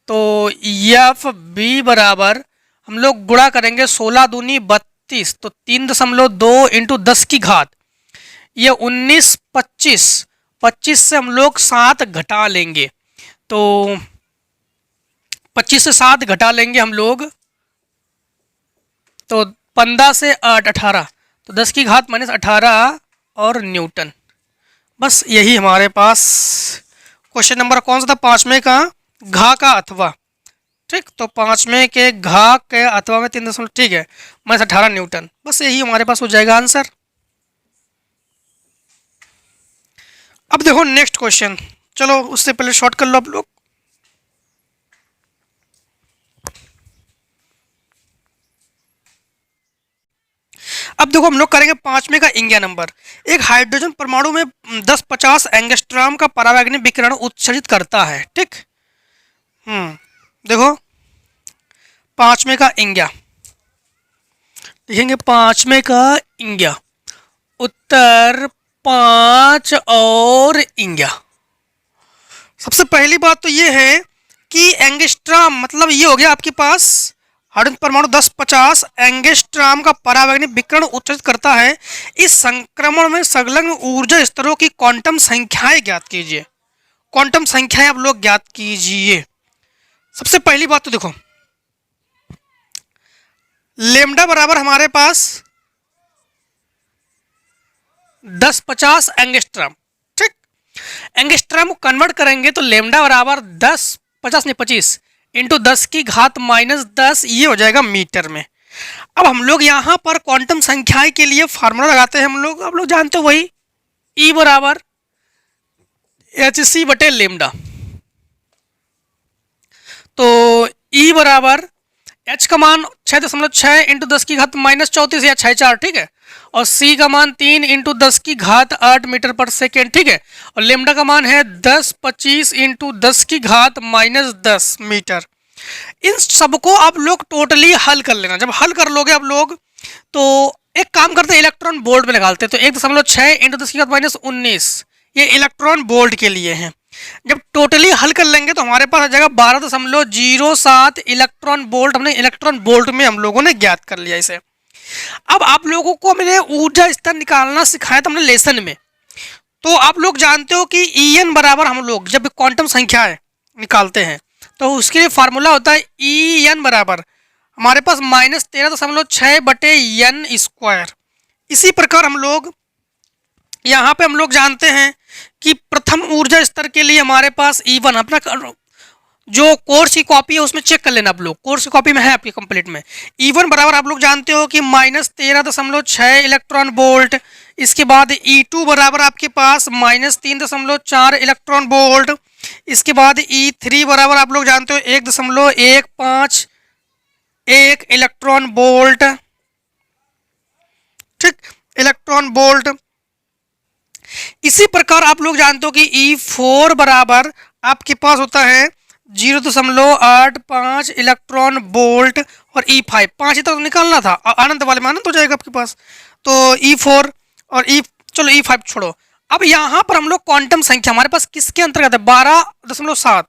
तो एफ बी बराबर हम लोग गुणा करेंगे 16 दूनी 32, तो 3.2 इंटू 10 की घात ये 19, 25 से हम लोग 7 घटा लेंगे, तो 25 से 7 घटा लेंगे हम लोग, तो 15 से 8 18, तो 10 की घात -18 और न्यूटन। बस यही हमारे पास क्वेश्चन नंबर कौन सा था, 5वें का घा का अथवा। ठीक, तो 5वें के घा के अथवा में 3 ठीक है -18 न्यूटन। बस यही हमारे पास हो जाएगा आंसर। अब देखो नेक्स्ट क्वेश्चन, चलो उससे पहले शॉर्ट कर लो आप लोग। अब देखो हम लोग करेंगे 5वें का इंगिया नंबर। एक हाइड्रोजन परमाणु में 10-50 एंगस्ट्रॉम का परावैंगनिक विकिरण उत्सर्जित करता है। ठीक, देखो 5वें का इंगिया लिखेंगे, 5वें का इंगिया उत्तर 5 और इंगिया। सबसे पहली बात तो ये है कि एंगस्ट्रॉम मतलब ये हो गया आपके पास हाइड्रोजन परमाणु 10-50 एंगस्ट्रॉम का परावैंगनिक विकिरण उत्सर्जित करता है। इस संक्रमण में संलग्न ऊर्जा स्तरों की क्वांटम संख्याएं ज्ञात कीजिए। क्वांटम संख्याएं आप लोग ज्ञात कीजिए। सबसे पहली बात तो देखो लेमडा बराबर हमारे पास 10-50 एंगस्ट्रॉम। ठीक, एंगस्ट्रॉम को कन्वर्ट करेंगे तो लेमडा बराबर 10-50 नहीं 25 इंटू 10 की घात -10, ये हो जाएगा मीटर में। अब हम लोग यहाँ पर क्वांटम संख्याएं के लिए फार्मूला लगाते हैं हम लोग, आप लोग जानते हो वही ई बराबर HC बटे लेमडा। तो ई बराबर एच का मान 6.6 इंटू 10 की घात -34 या 6×4। ठीक है, और सी का मान 3 इंटू 10 की घात 8 मीटर पर सेकेंड। ठीक है, और लेमडा का मान है 10-25 इंटू 10 की घात -10 मीटर। इन सबको आप लोग टोटली हल कर लेना। जब हल कर लोगे आप लोग तो एक काम करते हैं इलेक्ट्रॉन वोल्ट में निकालते हैं, तो 1.6 इंटू 10 की घात -19 ये इलेक्ट्रॉन वोल्ट के लिए है। जब टोटली हल कर लेंगे तो हमारे पास आ जाएगा 12.07 इलेक्ट्रॉन वोल्ट। हमने इलेक्ट्रॉन वोल्ट में हम लोगों ने ज्ञात कर लिया इसे। अब आप लोगों को मैंने ऊर्जा स्तर निकालना सिखाया था हमने लेसन में, तो आप लोग जानते हो कि En बराबर हम लोग जब क्वांटम संख्या निकालते हैं तो उसके लिए फार्मूला होता है En बराबर हमारे पास -13.6 बटे n स्क्वायर इसी प्रकार हम लोग यहाँ पे हम लोग जानते हैं कि प्रथम ऊर्जा स्तर के लिए हमारे पास E1 अपना जो कोर्स की कॉपी है उसमें चेक कर लेना आप लोग, कोर्स की कॉपी में है आपके कंप्लीट में। E1 बराबर आप लोग जानते हो कि -13.6 इलेक्ट्रॉन वोल्ट। इसके बाद E2 बराबर आपके पास -3.4 इलेक्ट्रॉन वोल्ट। इसके बाद E3 बराबर आप लोग जानते हो 1.151 इलेक्ट्रॉन वोल्ट, ठीक, इलेक्ट्रॉन वोल्ट। इसी प्रकार आप लोग जानते हो कि E4 बराबर आपके पास होता है 0.85 इलेक्ट्रॉन वोल्ट। और E5 5 ही तक तो निकालना था, आनंद वाले में आनंद हो जाएगा आपके पास। तो E4 और चलो E5 छोड़ो। अब यहाँ पर हम लोग क्वांटम संख्या हमारे पास किसके अंतर्गत है, 12.7।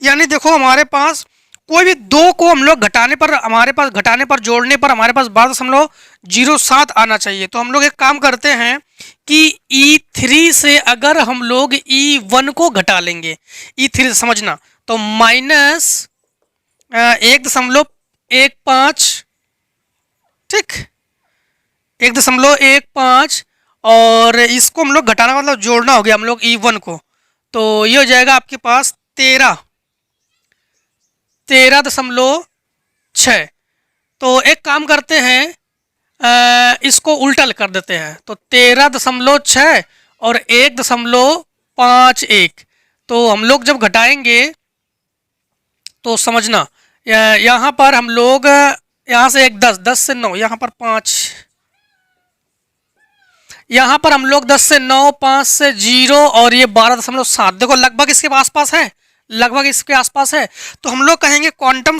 यानी देखो हमारे पास कोई भी दो को हम लोग घटाने पर, हमारे पास घटाने पर, जोड़ने पर हमारे पास 12.07 आना चाहिए। तो हम लोग एक काम करते हैं कि E3 से अगर हम लोग E1 को घटा लेंगे, E3 से समझना, तो -1.15, ठीक, 1.15, और इसको हम लोग घटाना मतलब जोड़ना हो गया हम लोग E1 को। तो ये हो जाएगा आपके पास 13.6। तो एक काम करते हैं, इसको उल्टा कर देते हैं। तो 13.6 और 1.51। तो हम लोग जब घटाएंगे तो समझना, यहाँ पर हम लोग यहाँ से 10 से 9, यहाँ पर 5, यहाँ पर हम लोग 10 से 9, 5 से 0 और ये 12.7। देखो लगभग इसके आसपास है, लगभग इसके आसपास है। तो हम लोग कहेंगे क्वांटम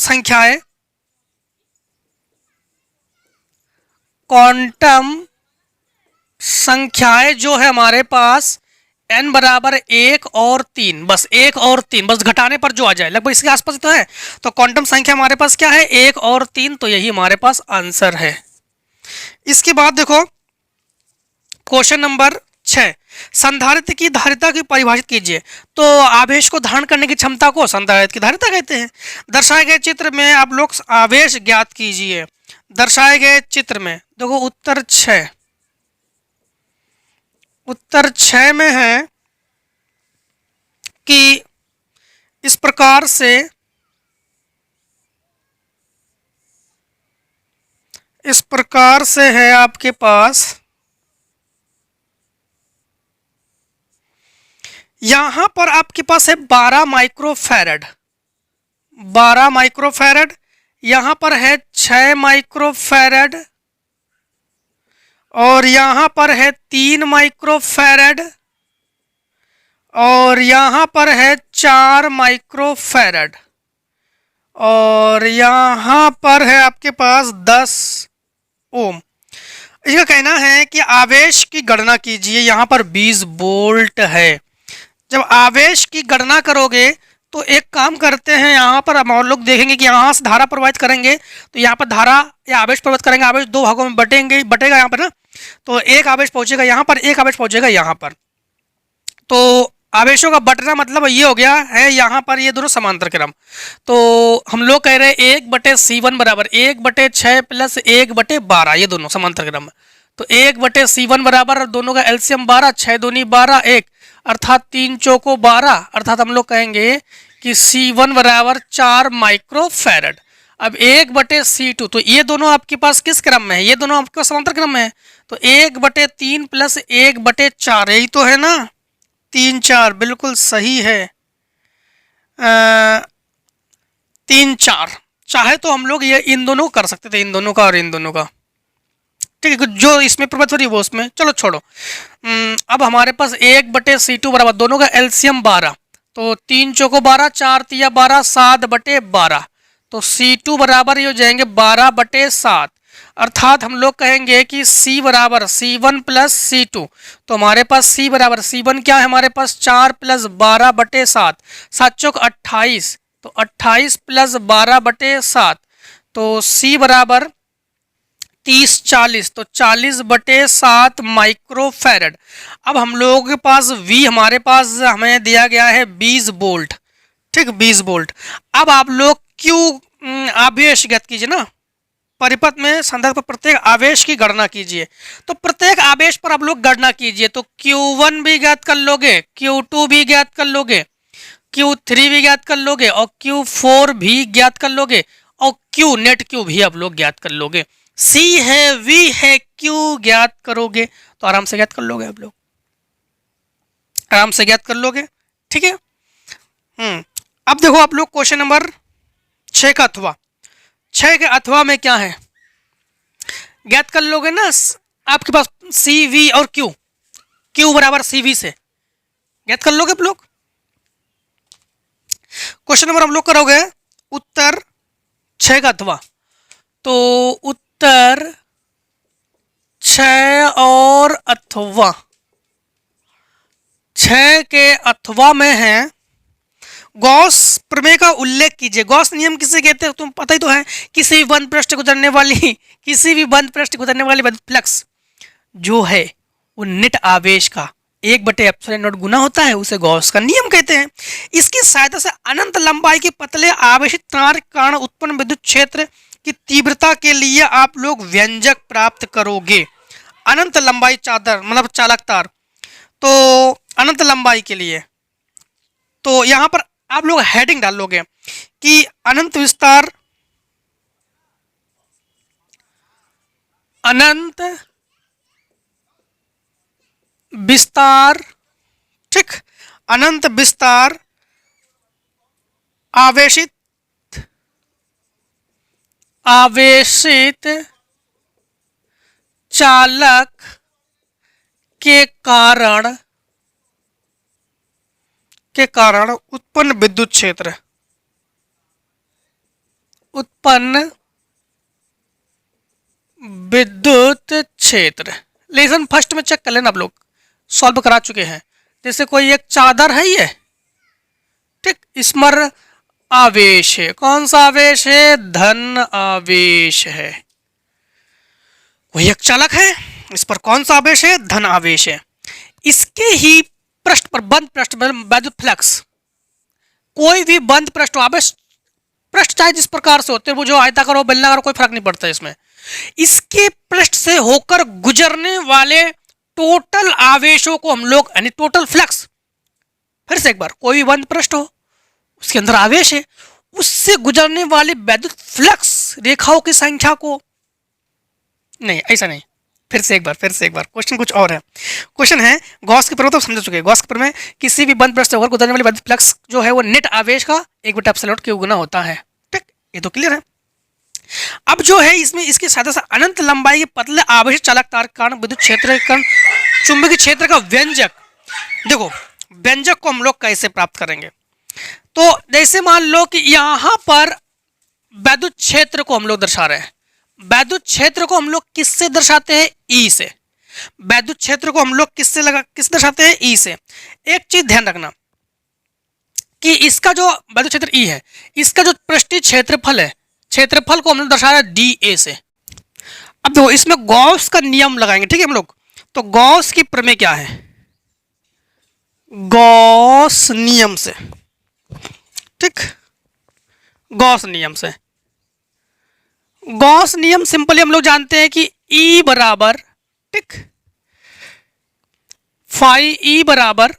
संख्याएं जो है हमारे पास n बराबर 1 और 3, बस 1 और 3, बस घटाने पर जो आ जाए लगभग इसके आसपास तो है। तो क्वांटम संख्या हमारे पास क्या है, 1 और 3। तो यही हमारे पास आंसर है। इसके बाद देखो क्वेश्चन नंबर 6, संधारित्र की धारिता की परिभाषित कीजिए। तो आवेश को धारण करने की क्षमता को संधारित्र की धारिता कहते हैं। दर्शाए गए चित्र में आप लोग आवेश ज्ञात कीजिए। दर्शाए गए चित्र में देखो उत्तर 6 में है कि इस प्रकार से है आपके पास, यहां पर आपके पास है 12 माइक्रोफैरड, 12 माइक्रोफैरड। यहां पर है 6 माइक्रोफैरड और यहां पर है 3 माइक्रोफैरड और यहां पर है 4 माइक्रोफैरड और यहां पर है आपके पास 10 ओम। इसका कहना है कि आवेश की गणना कीजिए। यहां पर 20 वोल्ट है। जब आवेश की गणना करोगे तो एक काम करते हैं, यहाँ पर हम लोग देखेंगे कि यहाँ से धारा प्रवाहित करेंगे तो यहाँ पर धारा या आवेश प्रवाहित करेंगे, आवेश दो भागों में बटेगा यहाँ पर ना। तो एक आवेश पहुंचेगा यहाँ पर, एक आवेश पहुंचेगा यहाँ पर। तो आवेशों का बटना मतलब ये हो गया है यहाँ पर ये दोनों समांतर क्रम। तो हम लोग कह रहे हैं 1/C1 बराबर 1/6 प्लस 1/12, ये दोनों समांतर क्रम। तो 1/C1 बराबर दोनों का एलसीएम 12, 6 दूनी 12, 1 अर्थात 3 चौको 12, अर्थात हम लोग कहेंगे कि C1 बराबर 4 माइक्रोफैरड। अब 1/C2, तो ये दोनों आपके पास किस क्रम में है, ये दोनों आपके पास समांतर क्रम में है। तो 1/3 प्लस 1/4, यही तो है ना, 3 4 बिल्कुल सही है। 3 4 चाहे तो हम लोग ये इन दोनों कर सकते थे, इन दोनों का और इन दोनों का, ठीक है, जो इसमें प्रभावित हो रही है वो उसमें, चलो छोड़ो। अब हमारे पास 1/C2 बराबर दोनों का एलसीएम 12, तो 3 चौको 12, 4 तिया 12, 7/12। तो C2 बराबर ये हो जाएंगे 12/7, अर्थात हम लोग कहेंगे कि C बराबर C1 प्लस C2। तो हमारे पास C बराबर C1 क्या है हमारे पास 4 प्लस 12/7, 7 चौक 28, तो 28 प्लस 12/7। तो C बराबर 30 40, तो 40/7 माइक्रोफैरड। अब हम लोगों के पास V हमारे पास हमें दिया गया है 20 वोल्ट, ठीक, 20 वोल्ट। अब आप लोग Q आवेश ज्ञात कीजिए ना, परिपथ में संदर्भ पर प्रत्येक आवेश की गणना कीजिए। तो प्रत्येक आवेश पर आप लोग गणना कीजिए। तो Q1 भी ज्ञात कर लोगे, Q2 भी ज्ञात कर लोगे, Q3 भी ज्ञात कर लोगे और Q4 भी ज्ञात कर लोगे और Q नेट Q भी आप लोग ज्ञात कर लोगे। C है, V है, Q ज्ञात करोगे तो आराम से ज्ञात कर लोगे, आप लोग आराम से ज्ञात कर लोगे। ठीक है। अब देखो आप लोग क्वेश्चन नंबर 6 का अथवा, 6 के अथवा में क्या है ज्ञात कर लोगे ना। आपके पास सी वी और क्यू, क्यू बराबर सी वी से ज्ञात कर लोगे आप लोग। क्वेश्चन नंबर हम लोग करोगे उत्तर 6 का अथवा। तो उत्तर 6 और अथवा, 6 के अथवा में है गॉस प्रमेय का उल्लेख कीजिए। गॉस नियम किसे कहते हैं तुम पता ही तो है। किसी भी बंद पृष्ठ गुजरने वाली विद्युत फ्लक्स जो है वो नेट आवेश का 1/ε0 गुना होता है, उसे गॉस का नियम कहते हैं। इसकी सहायता से अनंत लंबाई के पतले आवेशित तार के कारण उत्पन्न विद्युत क्षेत्र की तीव्रता के लिए आप लोग व्यंजक प्राप्त करोगे। अनंत लंबाई चादर मतलब चालक तार, तो अनंत लंबाई के लिए तो यहां पर आप लोग हेडिंग डाल लोगे कि अनंत विस्तार, अनंत विस्तार, ठीक, अनंत विस्तार आवेशित चालक के कारण उत्पन्न विद्युत क्षेत्र। लेसन फर्स्ट में चेक कर लेना, आप लोग सॉल्व करा चुके हैं। जैसे कोई एक चादर है ये, ठीक, इसमें आवेश है, कौन सा आवेश है, धन आवेश है। वही एक चालक है, इस पर कौन सा आवेश है, धन आवेश है। इसके ही पृष्ठ पर बंद पृष्ठ में विद्युत फ्लक्स, कोई भी बंद पृष्ठ आवेश पृष्ठ चाहे जिस प्रकार से होते हैं, वो जो आयताकार हो बेलनाकार कोई फर्क नहीं पड़ता इसमें। इसके पृष्ठ से होकर गुजरने वाले टोटल आवेशों को हम लोग यानी टोटल फ्लक्स, फिर से एक बार, कोई भी बंद पृष्ठ हो उसके अंदर आवेश है, उससे गुजरने वाली विद्युत फ्लक्स रेखाओं की संख्या को, नहीं ऐसा नहीं, फिर से एक बार क्वेश्चन कुछ और है। क्वेश्चन है गॉस के प्रमेय तो समझ चुके हैं। गॉस के प्रमेय किसी भी बंद पृष्ठ से होकर गुजरने वाली विद्युत फ्लक्स जो है वो नेट आवेश का 1/ε0 के गुना होता है। ठीक, ये तो क्लियर है। अब जो है इसमें इसकी सहायता से अनंत लंबाई के पतले आवेशित चालक तार के कारण विद्युत क्षेत्र के चुंबकीय क्षेत्र का व्यंजक, देखो व्यंजक को हम लोग कैसे प्राप्त करेंगे। तो जैसे मान लो कि यहां पर विद्युत क्षेत्र को हम लोग दर्शा रहे हैं, विद्युत क्षेत्र को हम लोग किससे दर्शाते हैं, ई से। विद्युत क्षेत्र को हम लोग किससे दर्शाते हैं, ई से। एक चीज ध्यान रखना कि इसका जो विद्युत क्षेत्र ई है, इसका जो पृष्ठीय क्षेत्रफल है, क्षेत्रफल को हम लोग दर्शा रहे हैं डी ए से। अब देखो इसमें गॉस का नियम लगाएंगे, ठीक है हम लोग। तो गॉस की प्रमेय क्या है, गॉस नियम से, ठीक, गॉस नियम से। गॉस नियम सिंपली हम लोग जानते हैं कि E बराबर, ठीक, फाई E बराबर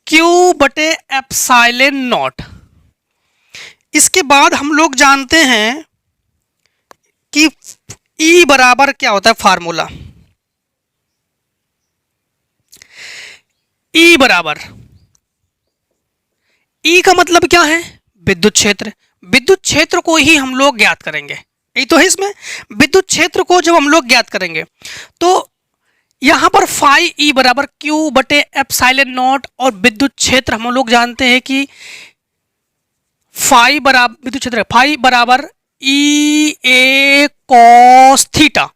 Q/ε0। इसके बाद हम लोग जानते हैं कि E बराबर क्या होता है, फार्मूला E बराबर, E का मतलब क्या है, विद्युत क्षेत्र। विद्युत क्षेत्र को ही हम लोग ज्ञात करेंगे, यही तो है इसमें। विद्युत क्षेत्र को जब हम लोग ज्ञात करेंगे तो यहां पर फाई E बराबर Q/ε0 और विद्युत क्षेत्र हम लोग जानते हैं कि फाई बराबर, विद्युत क्षेत्र फाई बराबर EA cos थीटा।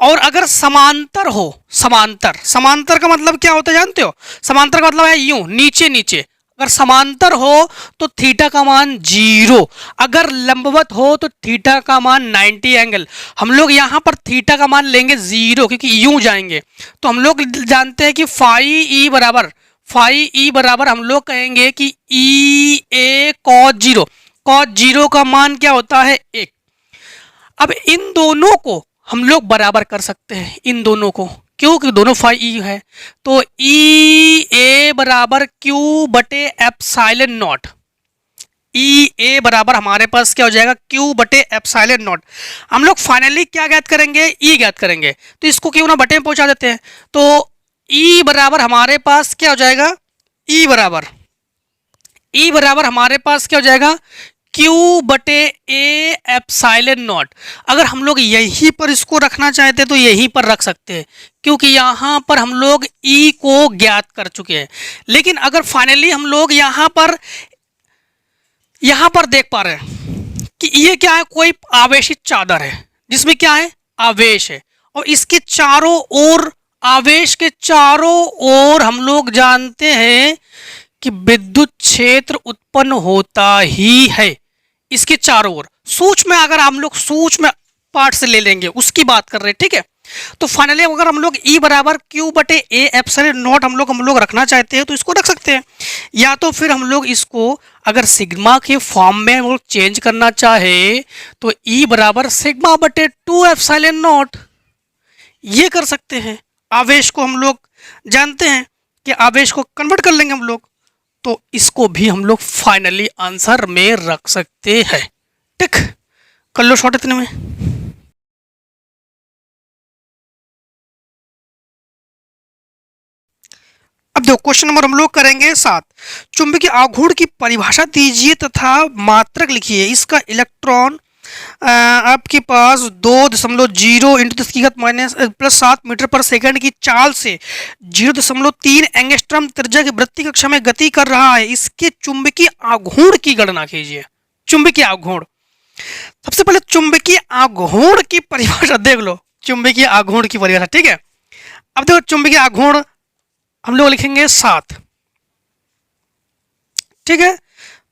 और अगर समांतर हो, समांतर का मतलब क्या होता है जानते हो, समांतर का मतलब है यूं नीचे नीचे। अगर समांतर हो तो थीटा का मान 0, अगर लंबवत हो तो थीटा का मान 90 एंगल। हम लोग यहाँ पर थीटा का मान लेंगे 0 क्योंकि यूं जाएंगे। तो हम लोग जानते हैं कि फाई ई बराबर हम लोग कहेंगे कि EA cos 0, cos 0 का मान क्या होता है 1। अब इन दोनों को हम लोग बराबर कर सकते हैं, इन दोनों को, क्योंकि दोनों फाई ई है। तो ई ए बराबर क्यू बटे एप्सिलॉन नॉट, ई ए बराबर हमारे पास क्या हो जाएगा, क्यू बटे एप्सिलॉन नॉट। हम लोग फाइनली क्या ज्ञात करेंगे, ई ज्ञात करेंगे, तो इसको क्यों ना बटे में पहुंचा देते हैं। तो ई बराबर हमारे पास क्या हो जाएगा, ई बराबर हमारे पास क्या हो जाएगा, क्यू बटे ए एप्सिलॉन नॉट। अगर हम लोग यहीं पर इसको रखना चाहते तो यहीं पर रख सकते हैं, क्योंकि यहाँ पर हम लोग ई को ज्ञात कर चुके हैं। लेकिन अगर फाइनली हम लोग यहाँ पर देख पा रहे हैं कि ये क्या है, कोई आवेशित चादर है जिसमें क्या है, आवेश है, और इसके चारों ओर, आवेश के चारों ओर हम लोग जानते हैं कि विद्युत क्षेत्र उत्पन्न होता ही है, इसके चारों ओर। सूक्ष्म, अगर हम लोग सूक्ष्म पार्ट से ले लेंगे, उसकी बात कर रहे हैं, ठीक है। तो फाइनली अगर हम लोग ई बराबर क्यू बटे ए एप्सिलॉन नॉट हम लोग रखना चाहते हैं तो इसको रख सकते हैं, या तो फिर हम लोग इसको अगर सिग्मा के फॉर्म में हम लोग चेंज करना चाहे तो ई बराबर सिग्मा बटे 2 एप्सिलॉन नॉट, ये कर सकते हैं। आवेश को हम लोग जानते हैं कि आवेश को कन्वर्ट कर लेंगे हम लोग, तो इसको भी हम लोग फाइनली आंसर में रख सकते हैं। ठीक, कर लो शॉर्ट इतने में। अब देखो क्वेश्चन नंबर हम लोग करेंगे 7। चुंबकीय आघूर्ण की परिभाषा दीजिए तथा मात्रक लिखिए। इसका इलेक्ट्रॉन आपके पास 2.0 इंटू 10⁻⁻7 मीटर पर सेकंड की चाल से 0.3 एंगस्ट्रॉम त्रिज्या की वृत्तीय कक्षा में गति कर रहा है। इसके चुंबकीय आघूर्ण की गणना कीजिए। चुंबकीय आघूर्ण, सबसे पहले चुंबकीय आघूर्ण की परिभाषा देख लो, चुंबकीय आघूर्ण की परिभाषा, ठीक है। अब देखो चुंबकीय आघूर्ण हम लोग लिखेंगे 7, ठीक है।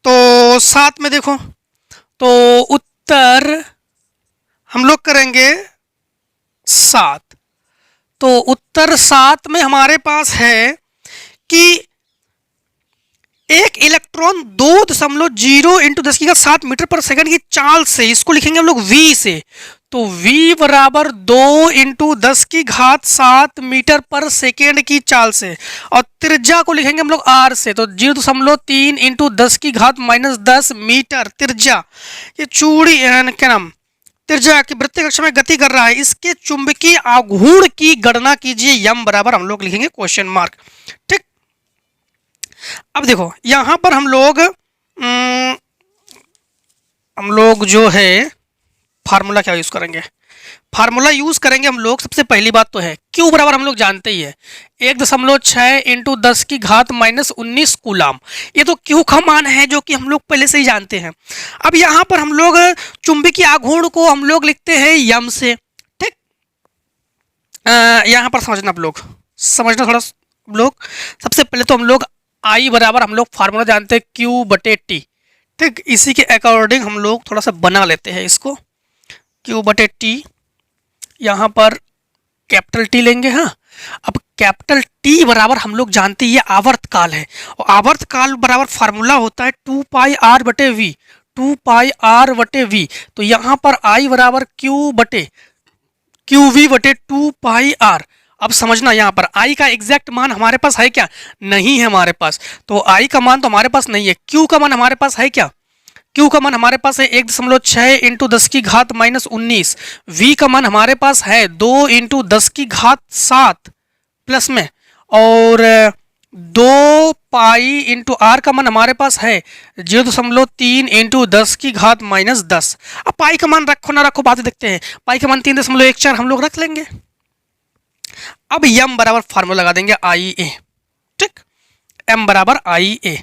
तो 7 में देखो, तो उत्तर हम लोग करेंगे 7। तो उत्तर 7 में हमारे पास है कि एक इलेक्ट्रॉन 2.0 इंटू 10⁻7 मीटर पर सेकंड की चाल से, इसको लिखेंगे हम लोग v से, तो v बराबर 2 इंटू 10⁻7 मीटर पर सेकेंड की चाल से, और त्रिज्या को लिखेंगे हम लोग r से, तो 0.3 इंटू 10⁻10 मीटर त्रिज्या, ये चूड़ी क्या नाम, त्रिज्या की वृत्तीय कक्षा में गति कर रहा है। इसके चुंबकीय आघूर्ण की गणना कीजिए। m बराबर हम लोग लिखेंगे क्वेश्चन मार्क, ठीक। अब देखो यहां पर हम लोग जो है फार्मूला क्या यूज करेंगे, फार्मूला यूज करेंगे हम लोग। सबसे पहली बात तो है Q बराबर हम लोग जानते ही है 1.6 इंटू 10⁻19 कूलाम। ये तो Q का मान है जो कि हम लोग पहले से ही जानते हैं। अब यहाँ पर हम लोग चुंबकीय आघूर्ण को हम लोग लिखते हैं यम से, ठीक। यहाँ पर समझना आप लोग, समझना थोड़ा लोग। सबसे पहले तो हम लोग I बराबर हम लोग फार्मूला जानते हैं Q बटे T, ठीक। इसी के अकॉर्डिंग हम लोग थोड़ा सा बना लेते हैं इसको, Q बटे T, यहाँ पर कैपिटल T लेंगे। हाँ, अब कैपिटल T बराबर हम लोग जानते हैं ये आवर्त काल है, और आवर्त काल बराबर फार्मूला होता है 2 पाई R बटे V, 2 पाई R बटे V। तो यहाँ पर I बराबर QV बटे 2 पाई R। अब समझना यहाँ पर I का एग्जैक्ट मान हमारे पास है क्या, नहीं है हमारे पास, तो I का मान तो हमारे पास नहीं है। Q का मान हमारे पास है क्या, Q का मान हमारे पास है 1.6 इंटू 10⁻19। V का मान हमारे पास है 2 इंटू 10⁻7 प्लस में, और 2 पाई इंटू R का मान हमारे पास है 0.3 इंटू 10⁻10। अब पाई का मान रखो ना रखो बात देखते हैं। पाई का मान 3.14 हम लोग रख लेंगे। अब m बराबर फार्मूला लगा देंगे IA, ठीक। m बराबर IA,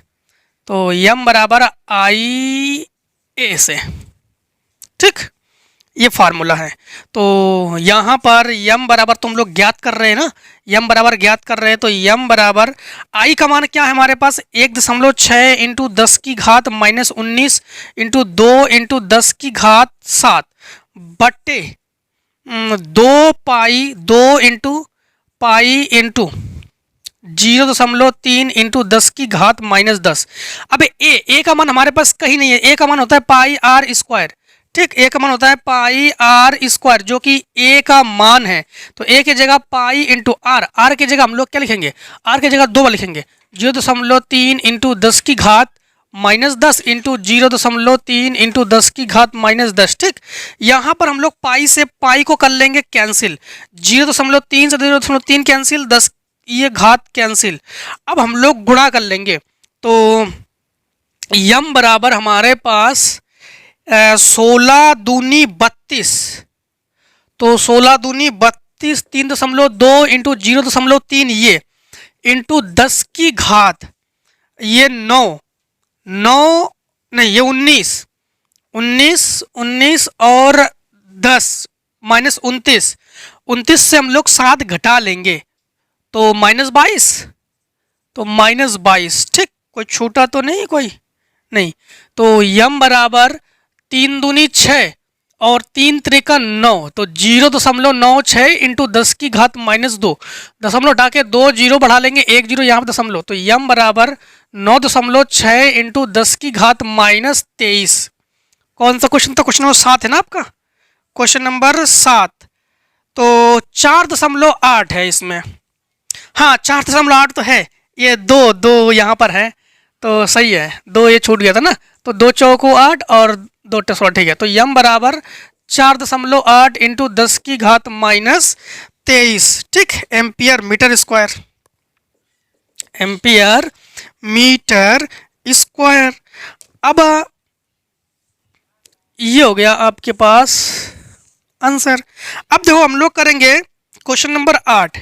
तो m बराबर IA से, ठीक, ये फार्मूला है। तो यहाँ पर m बराबर तो हम लोग ज्ञात कर रहे हैं ना, m बराबर ज्ञात कर रहे हैं, तो m बराबर I का मान क्या है हमारे पास 1.6 इंटू 10⁻19 इंटू 2 इंटू 10⁻7 बट्टे 2 पाई 2 इंटू पाई इंटू 0.3 इंटू 10⁻10। अब ए का मान हमारे पास कहीं नहीं है, ए का मान होता है पाई R स्क्वायर, ठीक, ए का मान होता है पाई आर स्क्वायर, जो कि ए का मान है। तो ए की जगह पाई इंटू आर, आर की जगह हम लोग क्या लिखेंगे, आर की जगह 2 बार लिखेंगे, 0.3 इंटू 10 की घात -10 इंटू 0.3 इंटू 10 की घात -10। ठीक, यहाँ पर हम लोग पाई से पाई को कर लेंगे कैंसिल, 0.3 से 0.3 कैंसिल, 10 ये घात कैंसिल। अब हम लोग गुणा कर लेंगे, तो यम बराबर हमारे पास 16 दूनी 32, तो 16 दूनी 32, 3.2 इंटू 0.3 ये इंटू 10 की घात ये 9 नहीं ये 19 और 10 -29 से हम लोग 7 घटा लेंगे तो -22, तो -22। ठीक, कोई छूटा तो नहीं, कोई नहीं। तो यम बराबर 3 दूनी 6 और 3 त्रिका 9, तो 0.96 इंटू 10 की घात -2, दशमलव हटा के 2 जीरो बढ़ा लेंगे, 1 जीरो यहाँ पर दशमलव, तो यम बराबर 9.6 इंटू 10 की घात -23। कौन सा क्वेश्चन था, क्वेश्चन नंबर 7 है ना आपका, क्वेश्चन नंबर 7। तो 4.8 है इसमें, हाँ 4.8 तो है, ये दो यहाँ पर है तो सही है, 2 ये छूट गया था ना, तो 2 चौको 8 और 2 टेसवा, ठीक है। तो यम बराबर 4.8 इंटू 10 की घात -23। ठीक, ampere metre square, ampere metre square. अब ये हो गया आपके पास आंसर। अब देखो हम लोग करेंगे क्वेश्चन नंबर 8।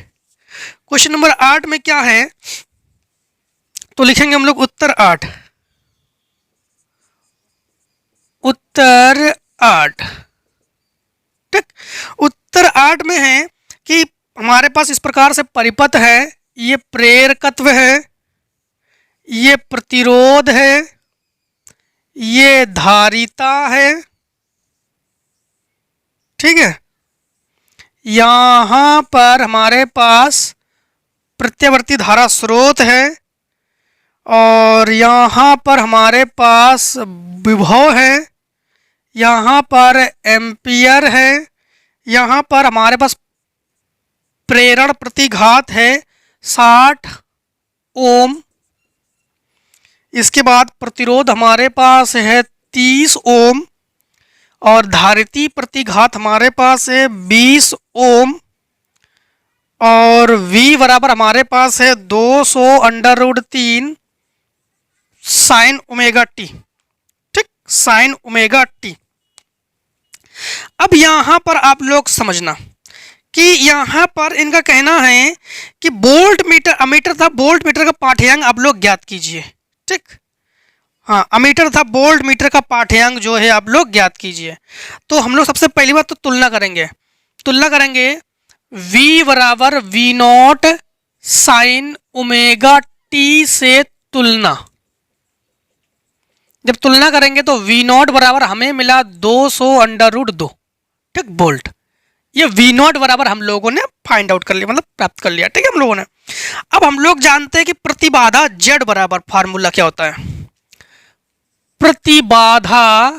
क्वेश्चन नंबर 8 में क्या है, तो लिखेंगे हम लोग उत्तर 8, उत्तर 8। ठीक, उत्तर 8 में है कि हमारे पास इस प्रकार से परिपथ है, ये प्रेरकत्व है, ये प्रतिरोध है, ये धारिता है। ठीक है, यहां पर हमारे पास प्रत्यावर्ती धारा स्रोत है और यहाँ पर हमारे पास विभव है, यहाँ पर एम्पियर है, यहाँ पर हमारे पास प्रेरण प्रतिघात है 60 ओम। इसके बाद प्रतिरोध हमारे पास है 30 ओम और धारिती प्रतिघात हमारे पास है 20 ओम और V बराबर हमारे पास है 200√3 साइन ओमेगा टी। ठीक, साइन ओमेगा टी। अब यहां पर आप लोग समझना कि यहां पर इनका कहना है कि वोल्ट मीटर, अमीटर था वोल्ट मीटर का पाठ्यांक आप लोग ज्ञात कीजिए। ठीक, हाँ अमीटर था वोल्ट मीटर का पाठ्यांक जो है आप लोग ज्ञात कीजिए। तो हम लोग सबसे पहली बात तो तुलना करेंगे, V बराबर V0 साइन ओमेगा टी से तुलना। जब तुलना करेंगे तो V0 बराबर हमें मिला 200√2। ठीक, वोल्ट। ये V0 बराबर हम लोगों ने फाइंड आउट कर लिया, मतलब प्राप्त कर लिया। ठीक है, हम लोगों ने। अब हम लोग जानते हैं कि प्रतिबाधा Z बराबर, फार्मूला क्या होता है, प्रतिबाधा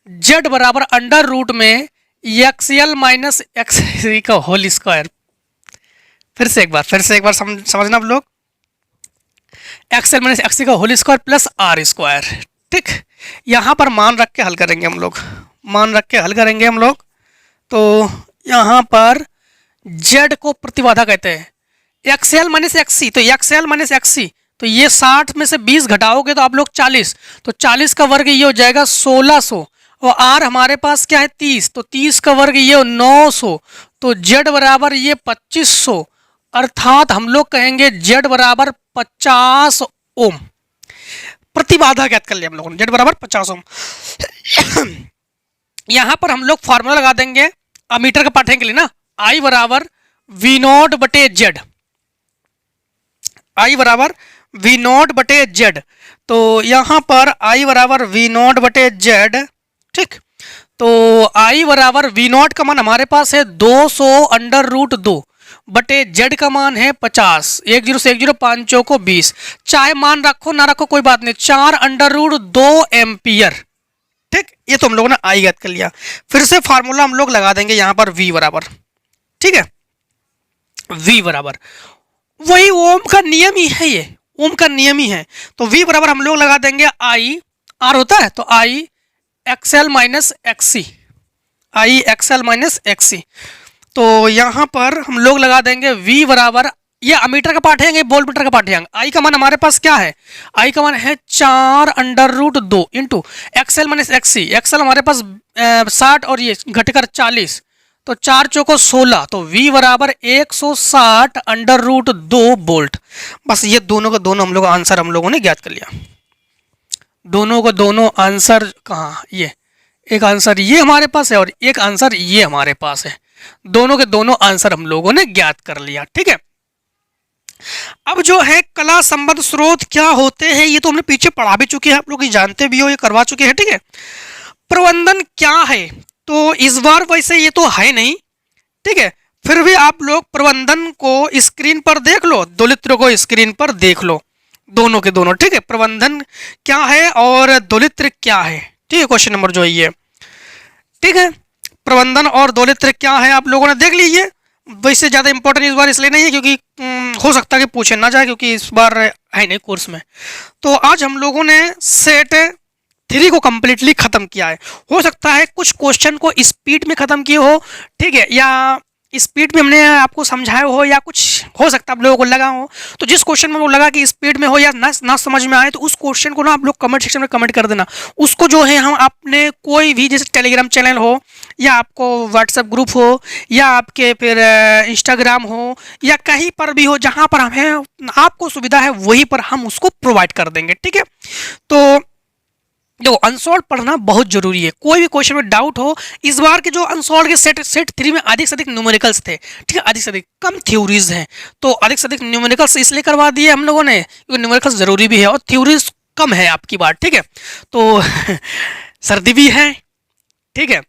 Z बराबर अंडर रूट में XL माइनस XC का होल स्क्वायर। फिर से एक बार समझना आप लोग, XL माइनस XC का whole square plus R square. ठीक, यहाँ पर मान रख के हल करेंगे हम लोग, तो यहाँ पर Z को प्रतिबाधा कहते हैं, XL माइनस XC, तो XL माइनस XC, तो ये 60 में से 20 घटाओगे तो आप लोग 40, तो 40 का वर्ग ये हो जाएगा 1600 और R हमारे पास क्या है 30, तो 30 का वर्ग ये 900, तो Z बराबर ये 2500, अर्थात हम लोग कहेंगे Z बराबर 50 ओम। प्रतिबाधा ज्ञात कर लिया हम लोगों ने, Z बराबर 50 ओम। यहां पर हम लोग फॉर्मूला लगा देंगे अमीटर का पाठ्यांक के लिए ना, I बराबर V0 बटे Z, I बराबर V0 बटे Z, तो यहां पर I बराबर V0 बटे Z। ठीक, तो I बराबर V0 का मान हमारे पास है 200√2 बटे Z का मान है 50, 1 0 से 1 0, 5 चौको 20, चाहे मान रखो ना रखो कोई बात नहीं, 4√2 एम्पियर। ठीक, ये तो हम लोगों ने आई ज्ञात कर लिया। फिर से फार्मूला हम लोग लगा देंगे यहाँ पर V बराबर, ठीक है, V बराबर वही ओम का नियम ही है, ये ओम का नियम ही है। तो V बराबर हम लोग लगा देंगे I, R होता है तो I XL minus XC, I XL minus XC। तो यहाँ पर हम लोग लगा देंगे V बराबर, ये अमीटर का पार्ट है, ये वोल्ट मीटर का पार्ट है। I का मान हमारे पास क्या है, I का मान है 4√2 into XL minus XC। XL हमारे पास 60 और ये घटकर 40, तो 4 चौको 16, तो V बराबर 160√2 वोल्ट। बस ये दोनों का दोनों हम लोग आंसर हम लोगों ने ज्ञात कर लिया। दोनों का दोनों आंसर कहाँ, ये एक आंसर ये हमारे पास है और एक आंसर ये हमारे पास है। दोनों के दोनों आंसर हम लोगों ने ज्ञात कर लिया, ठीक है। अब जो है कला संबद्ध स्रोत क्या होते हैं, ये तो हमने पीछे पढ़ा भी चुके हैं, आप लोग जानते भी हो, ये करवा चुके हैं, ठीक है। प्रबंधन क्या है, तो इस बार वैसे ये तो है नहीं, ठीक है, फिर भी आप लोग प्रबंधन को स्क्रीन पर देख लो, दोलित्र को स्क्रीन पर देख लो, दोनों के दोनों, ठीक है। प्रबंधन क्या है और दोलित्र क्या है, ठीक है, क्वेश्चन नंबर जो है ये, ठीक है। प्रबंधन और दोलित्र क्या है आप लोगों ने देख लीजिए। वैसे ज़्यादा इंपॉर्टेंट इस बार इसलिए नहीं है क्योंकि हो सकता है कि पूछे ना जाए, क्योंकि इस बार है नहीं कोर्स में। तो आज हम लोगों ने सेट 3 को कम्प्लीटली ख़त्म किया है। हो सकता है कुछ क्वेश्चन को स्पीड में ख़त्म किए हो, ठीक है, या स्पीड में हमने आपको समझाया हो, या कुछ हो सकता है आप लोगों को लगा हो। तो जिस क्वेश्चन में वो लगा कि स्पीड में हो या ना समझ में आए, तो उस क्वेश्चन को ना आप लोग कमेंट सेक्शन में कमेंट कर देना। उसको जो है हम अपने कोई भी, जैसे टेलीग्राम चैनल हो, या आपको व्हाट्सएप ग्रुप हो, या आपके फिर इंस्टाग्राम हो, या कहीं पर भी हो जहाँ पर हमें आपको सुविधा है वहीं पर हम उसको प्रोवाइड कर देंगे, ठीक है। तो देखो अनसॉल्व पढ़ना बहुत जरूरी है। कोई भी क्वेश्चन में डाउट हो, इस बार के जो अनसॉल्व के सेट 3 में अधिक से अधिक न्यूमेरिकल्स थे, ठीक है, अधिक से अधिक, कम थ्योरीज हैं, तो अधिक से अधिक न्यूमेरिकल्स इसलिए करवा दिए हम लोगों ने क्योंकि न्यूमेरिकल्स जरूरी भी है और थ्योरीज कम है आपकी बात, ठीक है। तो सर्दी भी है, ठीक है।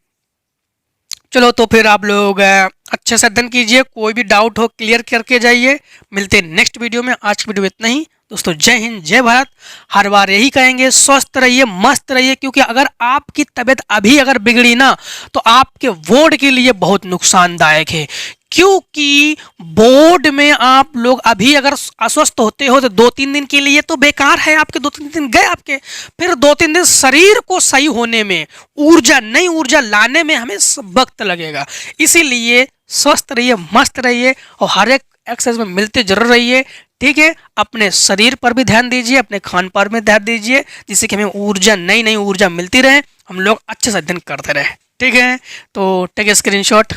चलो तो फिर आप लोग अच्छे से अध्ययन कीजिए, कोई भी डाउट हो क्लियर करके जाइए। मिलते हैं नेक्स्ट वीडियो में। आज की वीडियो इतना ही दोस्तों। जय हिंद, जय भारत। हर बार यही कहेंगे, स्वस्थ रहिए, मस्त रहिए, क्योंकि अगर आपकी तबीयत अभी अगर बिगड़ी ना तो आपके बोर्ड के लिए बहुत नुकसानदायक है। क्योंकि बोर्ड में आप लोग अभी अगर अस्वस्थ होते हो तो 2-3 दिन के लिए तो बेकार है, आपके 2-3 दिन गए आपके, फिर 2-3 दिन शरीर को सही होने में, ऊर्जा, नई ऊर्जा लाने में हमें वक्त लगेगा। इसीलिए स्वस्थ रहिए, मस्त रहिए और हर एक एक्सरसाइज में मिलते जरूर रहिए, ठीक है। अपने शरीर पर भी ध्यान दीजिए, अपने खान पान में ध्यान दीजिए, जिससे कि हमें ऊर्जा, नई नई ऊर्जा मिलती रहे, हम लोग अच्छे से अध्ययन करते रहे, ठीक है। तो टेक स्क्रीनशॉट।